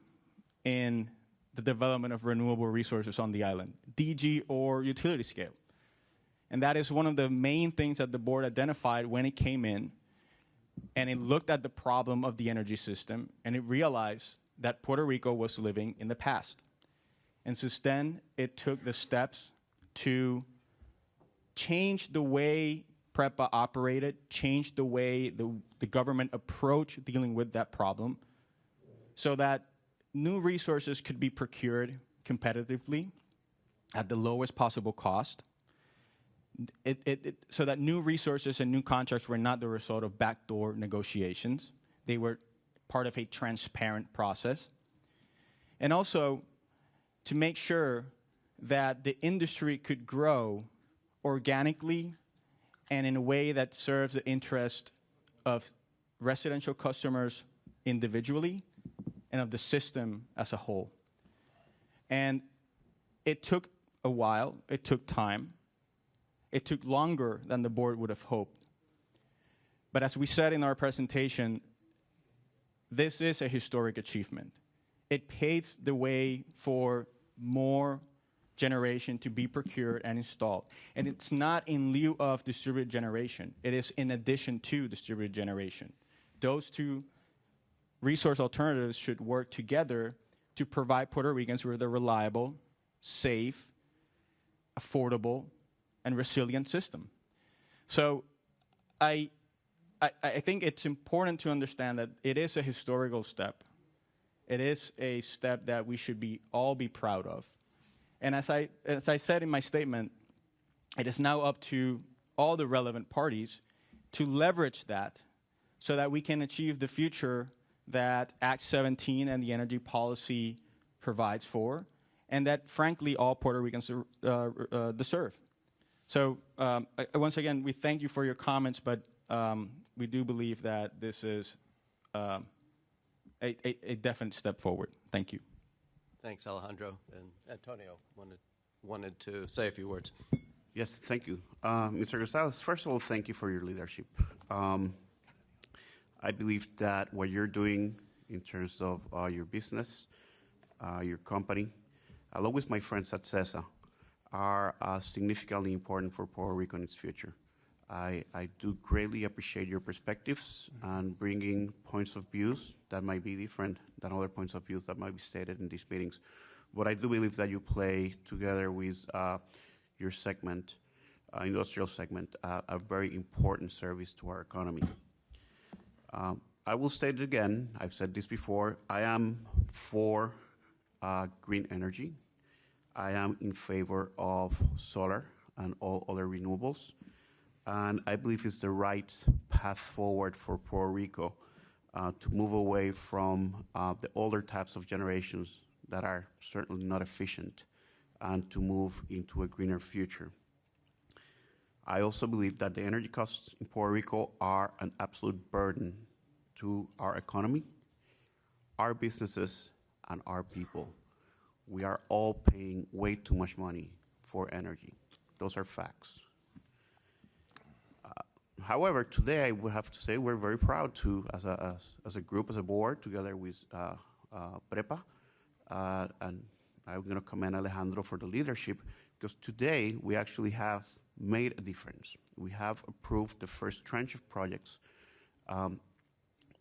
in the development of renewable resources on the island, DG or utility scale. And that is one of the main things that the board identified when it came in, and it looked at the problem of the energy system, and it realized that Puerto Rico was living in the past. And since then, it took the steps to change the way PREPA operated, change the way the government approached dealing with that problem, so that new resources could be procured competitively at the lowest possible cost, so that new resources and new contracts were not the result of backdoor negotiations. They were part of a transparent process. And also to make sure that the industry could grow organically and in a way that serves the interest of residential customers individually and of the system as a whole. And it took a while, it took time, it took longer than the board would have hoped. But as we said in our presentation, this is a historic achievement. It paved the way for more generation to be procured and installed. And it's not in lieu of distributed generation. It is in addition to distributed generation. Those two resource alternatives should work together to provide Puerto Ricans with a reliable, safe, affordable, and resilient system. So I think it's important to understand that it is a historical step. It is a step that we should all be proud of. And as I said in my statement, it is now up to all the relevant parties to leverage that so that we can achieve the future that Act 17 and the energy policy provides for, and that, frankly, all Puerto Ricans deserve. So, once again, we thank you for your comments, but we do believe that this is a definite step forward. Thank you. Thanks, Alejandro. And Antonio wanted to say a few words. Yes, thank you. Mr. Gonzalez, first of all, thank you for your leadership. I believe that what you're doing in terms of your business, your company, along with my friends at CESA, are significantly important for Puerto Rico and its future. I do greatly appreciate your perspectives and bringing points of views that might be different than other points of views that might be stated in these meetings. But I do believe that you play together with your segment, industrial segment, a very important service to our economy. I will state it again, I've said this before, I am for green energy. I am in favor of solar and all other renewables. And I believe it's the right path forward for Puerto Rico to move away from the older types of generations that are certainly not efficient and to move into a greener future. I also believe that the energy costs in Puerto Rico are an absolute burden to our economy, our businesses, and our people. We are all paying way too much money for energy. Those are facts. However, today I would have to say we're very proud to, as a group, as a board, together with PREPA, and I'm going to commend Alejandro for the leadership, because today we actually have made a difference. We have approved the first tranche of projects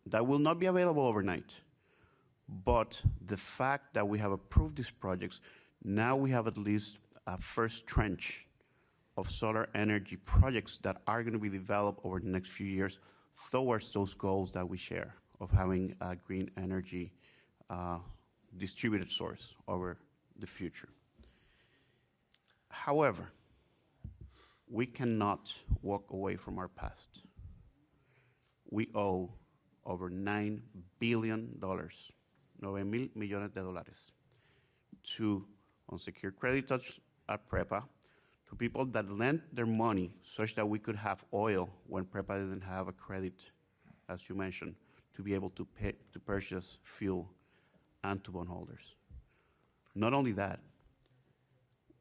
that will not be available overnight. But the fact that we have approved these projects, now we have at least a first tranche of solar energy projects that are going to be developed over the next few years towards those goals that we share of having a green energy distributed source over the future. However, we cannot walk away from our past. We owe over $9 billion, 9,000 millones de dólares, to unsecured creditors at PREPA, to people that lent their money such that we could have oil when PREPA didn't have a credit, as you mentioned, to be able to pay, to purchase fuel, and to bondholders. Not only that,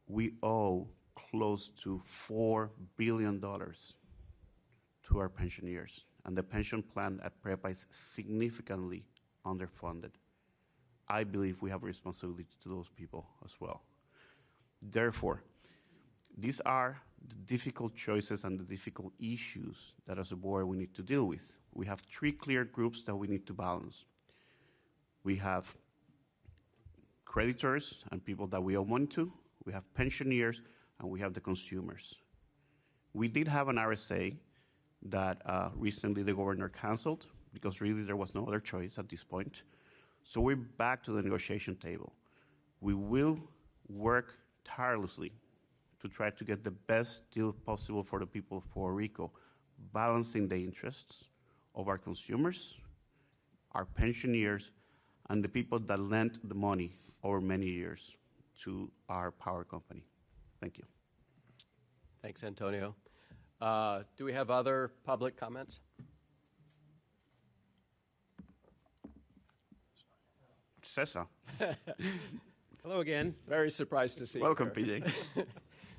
we owe close to $4 billion to our pensioners, and the pension plan at PREPA is significantly underfunded. I believe we have a responsibility to those people as well. Therefore, these are the difficult choices and the difficult issues that as a board we need to deal with. We have three clear groups that we need to balance. We have creditors and people that we owe money to, we have pensioners, and we have the consumers. We did have an RSA that recently the governor canceled because really there was no other choice at this point. So we're back to the negotiation table. We will work tirelessly to try to get the best deal possible for the people of Puerto Rico, balancing the interests of our consumers, our pensioners, and the people that lent the money over many years to our power company. Thank you. Thanks, Antonio. Do we have other public comments? Cesar. Hello again. Very surprised to see Welcome, you here. PJ.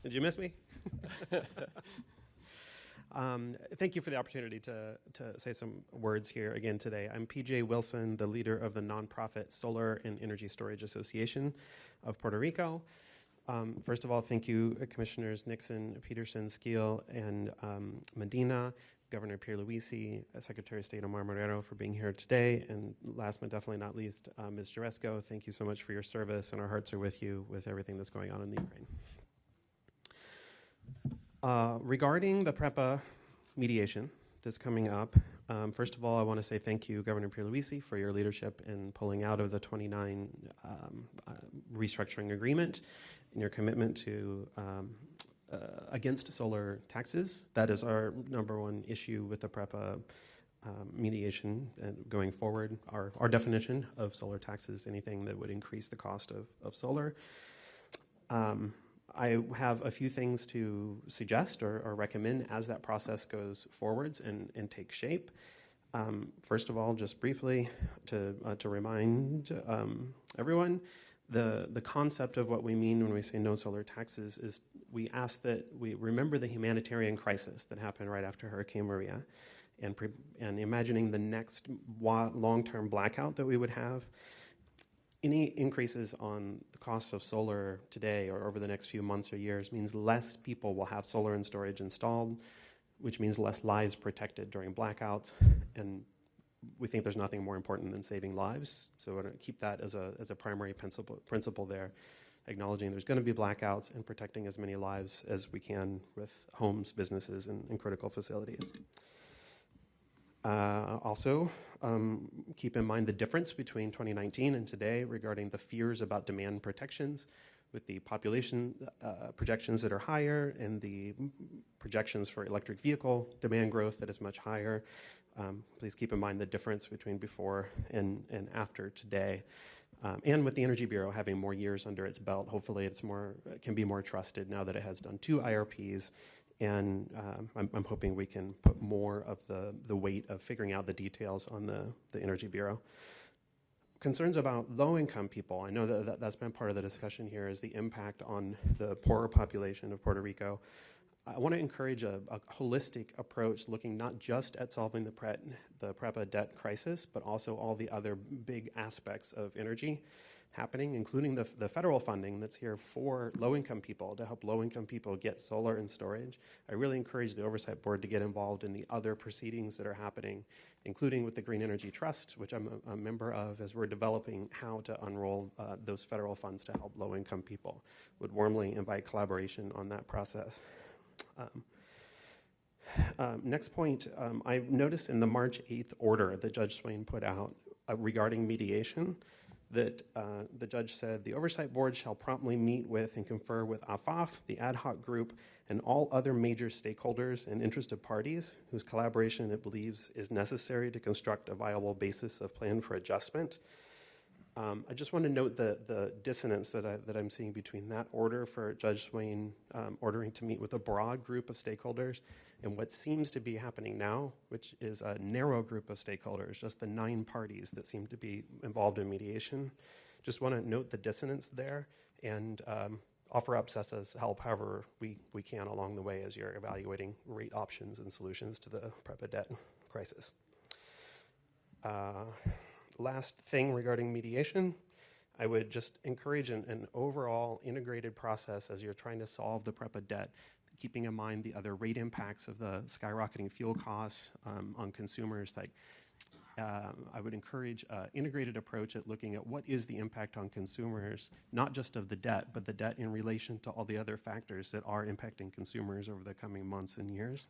Did you miss me? Thank you for the opportunity to say some words here again today. I'm PJ Wilson, the leader of the nonprofit Solar and Energy Storage Association of Puerto Rico. First of all, thank you, Commissioners Nixon, Peterson, Skeel, and Medina, Governor Pierluisi, Secretary of State Omar Marrero for being here today, and last but definitely not least, Ms. Jaresko, thank you so much for your service, and our hearts are with you with everything that's going on in the Ukraine. Regarding the PREPA mediation that's coming up, first of all, I want to say thank you, Governor Pierluisi, for your leadership in pulling out of the 29 restructuring agreement and your commitment to against solar taxes. That is our number one issue with the PREPA mediation and going forward. Our definition of solar taxes, anything that would increase the cost of solar. I have a few things to suggest or recommend as that process goes forwards and takes shape. First of all, just briefly to remind everyone, the concept of what we mean when we say no solar taxes is we ask that we remember the humanitarian crisis that happened right after Hurricane Maria and imagining the next long-term blackout that we would have. Any increases on the costs of solar today or over the next few months or years means less people will have solar and storage installed, which means less lives protected during blackouts. And we think there's nothing more important than saving lives. So we're going to keep that as a primary principle there, acknowledging there's going to be blackouts and protecting as many lives as we can with homes, businesses, and critical facilities. Also, keep in mind the difference between 2019 and today regarding the fears about demand protections with the population projections that are higher and the projections for electric vehicle demand growth that is much higher. Please keep in mind the difference between before and after today. And with the Energy Bureau having more years under its belt, hopefully it can be more trusted now that it has done 2 IRPs. And I'm hoping we can put more of the weight of figuring out the details on the Energy Bureau. Concerns about low-income people, I know that's been part of the discussion here, is the impact on the poorer population of Puerto Rico. I want to encourage a holistic approach looking not just at solving the PREPA debt crisis, but also all the other big aspects of energy. happening, including the federal funding that's here for low-income people, to help low-income people get solar and storage. I really encourage the Oversight Board to get involved in the other proceedings that are happening, including with the Green Energy Trust, which I'm a member of, as we're developing how to unroll those federal funds to help low-income people. Would warmly invite collaboration on that process. Next point, I noticed in the March 8th order that Judge Swain put out regarding mediation that the judge said, the Oversight Board shall promptly meet with and confer with AFAF, the ad hoc group, and all other major stakeholders and interested parties whose collaboration it believes is necessary to construct a viable basis of plan for adjustment. I just want to note the dissonance that I'm seeing between that order for Judge Swain ordering to meet with a broad group of stakeholders and what seems to be happening now, which is a narrow group of stakeholders, just the 9 parties that seem to be involved in mediation. Just want to note the dissonance there and offer up CESA's help however we can along the way as you're evaluating rate options and solutions to the PREPA debt crisis. Last thing regarding mediation, I would just encourage an overall integrated process as you're trying to solve the PREPA debt, keeping in mind the other rate impacts of the skyrocketing fuel costs on consumers. Like, I would encourage an integrated approach at looking at what is the impact on consumers, not just of the debt, but the debt in relation to all the other factors that are impacting consumers over the coming months and years.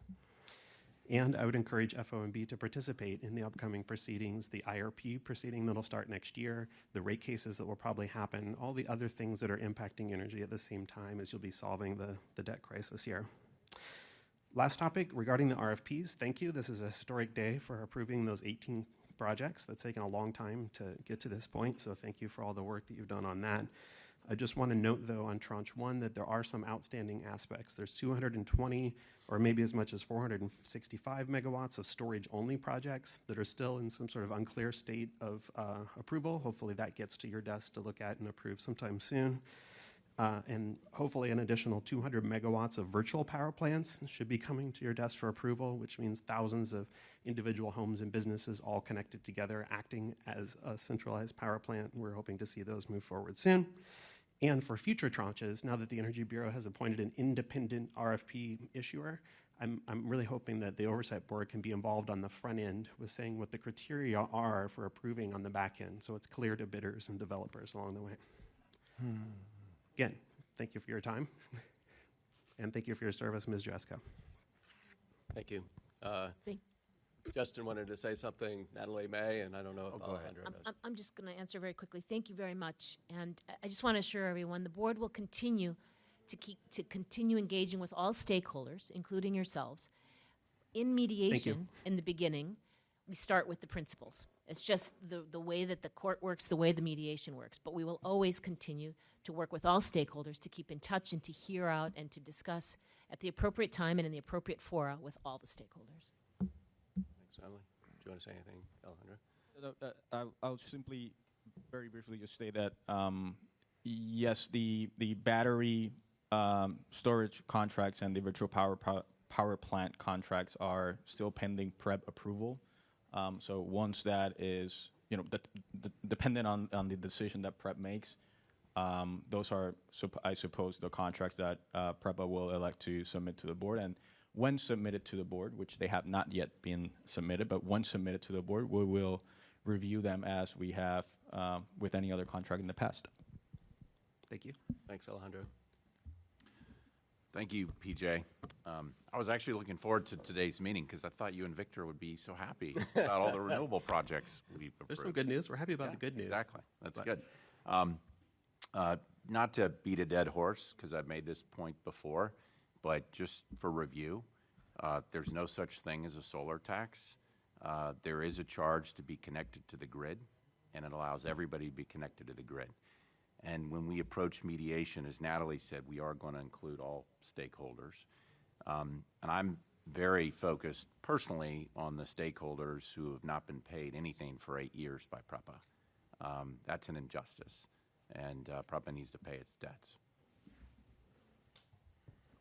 And I would encourage FOMB to participate in the upcoming proceedings, the IRP proceeding that'll start next year, the rate cases that will probably happen, all the other things that are impacting energy at the same time as you'll be solving the debt crisis here. Last topic regarding the RFPs, thank you. This is a historic day for approving those 18 projects. That's taken a long time to get to this point, so thank you for all the work that you've done on that. I just want to note, though, on Tranche 1 that there are some outstanding aspects. There's 220 or maybe as much as 465 megawatts of storage-only projects that are still in some sort of unclear state of approval. Hopefully that gets to your desk to look at and approve sometime soon. And hopefully an additional 200 megawatts of virtual power plants should be coming to your desk for approval, which means thousands of individual homes and businesses all connected together, acting as a centralized power plant. We're hoping to see those move forward soon. And for future tranches, now that the Energy Bureau has appointed an independent RFP issuer, I'm really hoping that the Oversight Board can be involved on the front end with saying what the criteria are for approving on the back end, so it's clear to bidders and developers along the way. Again, thank you for your time, and thank you for your service, Ms. Jessica. Thank you. Justin wanted to say something, Natalie may, and I don't know if Alejandro does. I'm just going to answer very quickly. Thank you very much. And I just want to assure everyone the board will continue to continue engaging with all stakeholders, including yourselves. In mediation, in the beginning, we start with the principles. It's just the way that the court works, the way the mediation works. But we will always continue to work with all stakeholders to keep in touch and to hear out and to discuss at the appropriate time and in the appropriate fora with all the stakeholders. Natalie, do you want to say anything, Alejandro? I'll simply, very briefly, just say that yes, the battery storage contracts and the virtual power plant contracts are still pending PREP approval. So once that is, dependent on the decision that PREP makes, those are, I suppose, the contracts that PREPA will elect to submit to the board. And when submitted to the board, which they have not yet been submitted, but when submitted to the board, we will review them as we have with any other contract in the past. Thank you. Thanks, Alejandro. Thank you, PJ. I was actually looking forward to today's meeting because I thought you and Victor would be so happy about all the renewable projects we've approved. There's some good news. We're happy about the good news. Exactly. That's good. Not to beat a dead horse, because I've made this point before, but just for review, there's no such thing as a solar tax. There is a charge to be connected to the grid, and it allows everybody to be connected to the grid. And when we approach mediation, as Natalie said, we are going to include all stakeholders. And I'm very focused personally on the stakeholders who have not been paid anything for 8 years by PREPA. That's an injustice, and PREPA needs to pay its debts.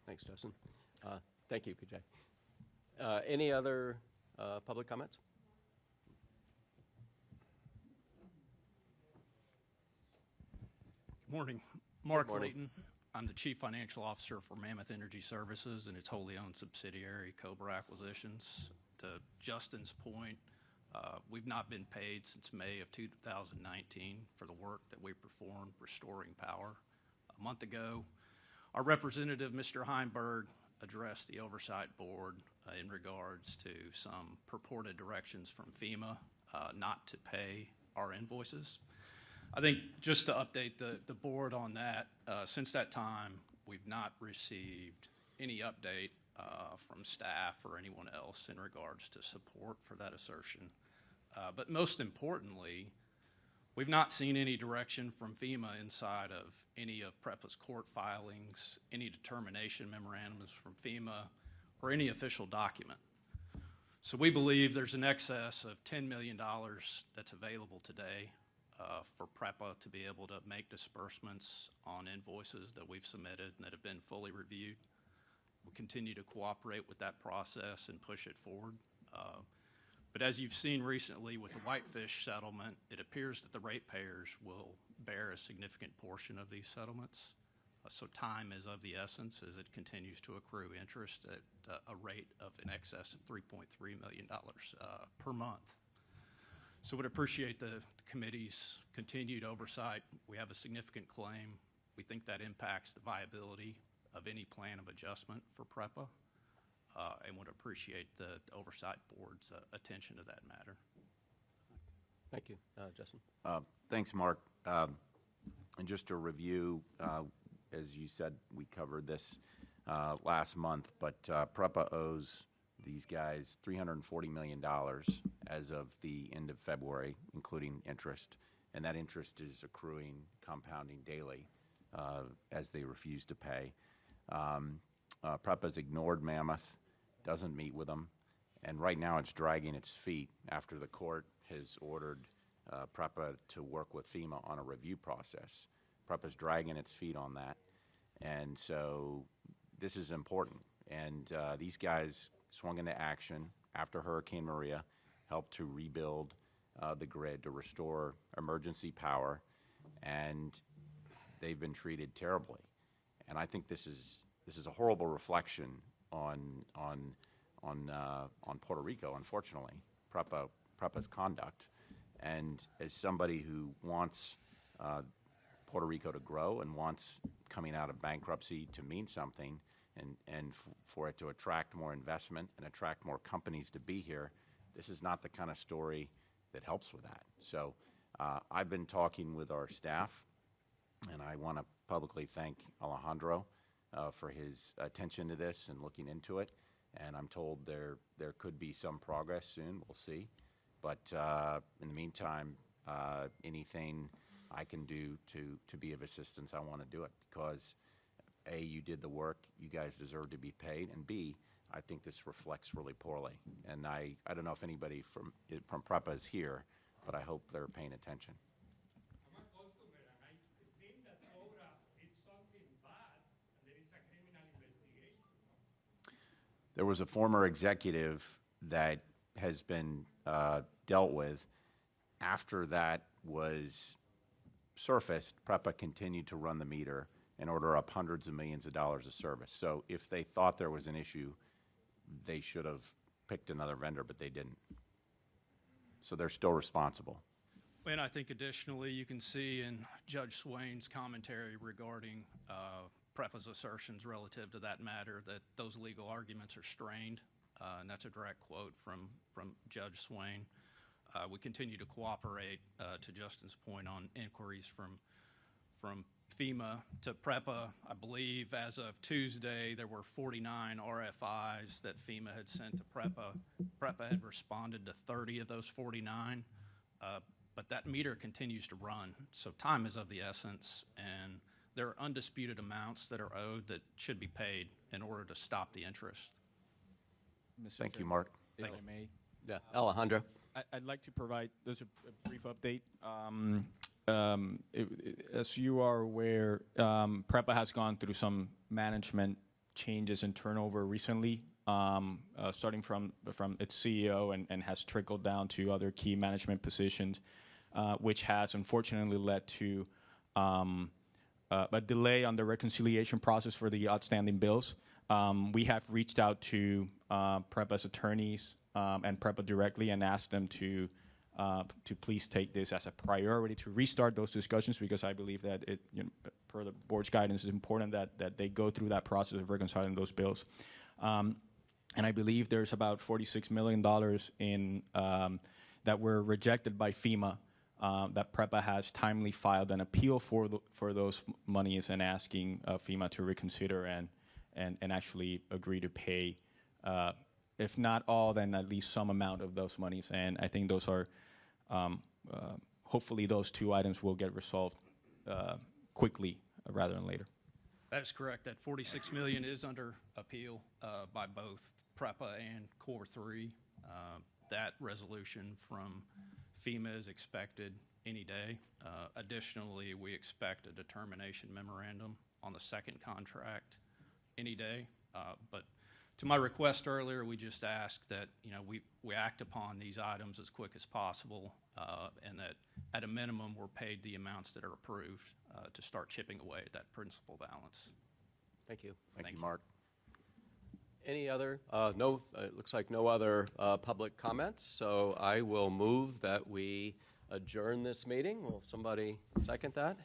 Thanks, Justin. Thank you, PJ. Any other public comments? Morning. Mark Good morning. Layton. I'm the Chief Financial Officer for Mammoth Energy Services and its wholly owned subsidiary, Cobra Acquisitions. To Justin's point, we've not been paid since May of 2019 for the work that we performed restoring power. A month ago, our representative, Mr. Heimberg, addressed the Oversight Board in regards to some purported directions from FEMA not to pay our invoices. I think just to update the board on that, since that time, we've not received any update from staff or anyone else in regards to support for that assertion. But most importantly, we've not seen any direction from FEMA inside of any of PREPA's court filings, any determination memorandums from FEMA, or any official document. So we believe there's an excess of $10 million that's available today for PREPA to be able to make disbursements on invoices that we've submitted and that have been fully reviewed. We'll continue to cooperate with that process and push it forward. But as you've seen recently with the Whitefish settlement, it appears that the ratepayers will bear a significant portion of these settlements. So time is of the essence as it continues to accrue interest at a rate of in excess of $3.3 million per month. So would appreciate the committee's continued oversight. We have a significant claim. We think that impacts the viability of any plan of adjustment for PREPA, and would appreciate the Oversight Board's attention to that matter. Thank you. Justin? Thanks, Mark. And just to review, as you said, we covered this last month, but PREPA owes these guys $340 million as of the end of February, including interest, and that interest is accruing, compounding daily as they refuse to pay. PREPA's ignored Mammoth, doesn't meet with them, and right now it's dragging its feet after the court has ordered PREPA to work with FEMA on a review process. PREPA's dragging its feet on that, and so this is important. And these guys swung into action after Hurricane Maria, helped to rebuild the grid, to restore emergency power, and they've been treated terribly. And I think this is a horrible reflection on Puerto Rico, unfortunately, PREPA's conduct. And as somebody who wants Puerto Rico to grow and wants coming out of bankruptcy to mean something, and for it to attract more investment and attract more companies to be here, this is not the kind of story that helps with that. So I've been talking with our staff, and I want to publicly thank Alejandro for his attention to this and looking into it. And I'm told there could be some progress soon. We'll see. But in the meantime, anything I can do to be of assistance, I want to do it, because A, you did the work, you guys deserve to be paid, and B, I think this reflects really poorly. And I don't know if anybody from PREPA is here, but I hope they're paying attention. I'm a customer, and I think that Cobra did something bad, and there is a criminal investigation. There was a former executive that has been dealt with. After that was surfaced, PREPA continued to run the meter and order up hundreds of millions of dollars of service. So if they thought there was an issue, they should have picked another vendor, but they didn't. So they're still responsible. And I think additionally, you can see in Judge Swain's commentary regarding PREPA's assertions relative to that matter that those legal arguments are strained, and that's a direct quote from Judge Swain. We continue to cooperate, to Justin's point, on inquiries from FEMA to PREPA. I believe as of Tuesday, there were 49 RFIs that FEMA had sent to PREPA. PREPA had responded to 30 of those 49, but that meter continues to run. So time is of the essence, and there are undisputed amounts that are owed that should be paid in order to stop the interest. Thank you, Mark. If I may. Yeah, Alejandro. I'd like to provide just a brief update. As you are aware, PREPA has gone through some management changes and turnover recently, starting from its CEO and has trickled down to other key management positions, which has unfortunately led to a delay on the reconciliation process for the outstanding bills. We have reached out to PREPA's attorneys and PREPA directly and asked them to please take this as a priority to restart those discussions, because I believe that it, per the board's guidance, is important that they go through that process of reconciling those bills. And I believe there's about $46 million in that were rejected by FEMA that PREPA has timely filed an appeal for those monies and asking FEMA to reconsider and actually agree to pay, if not all, then at least some amount of those monies. And I think those are, hopefully those two items will get resolved quickly rather than later. That is correct. That $46 million is under appeal by both PREPA and Core 3. That resolution from FEMA is expected any day. Additionally, we expect a determination memorandum on the second contract any day. But to my request earlier, we just asked that we act upon these items as quick as possible, and that at a minimum we're paid the amounts that are approved to start chipping away at that principal balance. Thank you. Thank you, Mark. Any other? No, it looks like no other public comments, so I will move that we adjourn this meeting. Will somebody second that?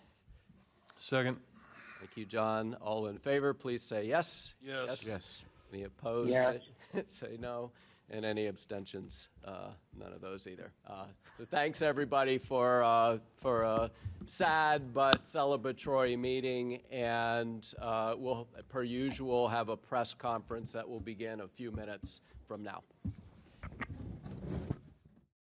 Second. Thank you, John. All in favor, please say yes. Yes. Yes. Any opposed? Yes. Say no. And any abstentions? None of those either. So thanks, everybody, for a sad but celebratory meeting. And we'll, per usual, have a press conference that will begin a few minutes from now.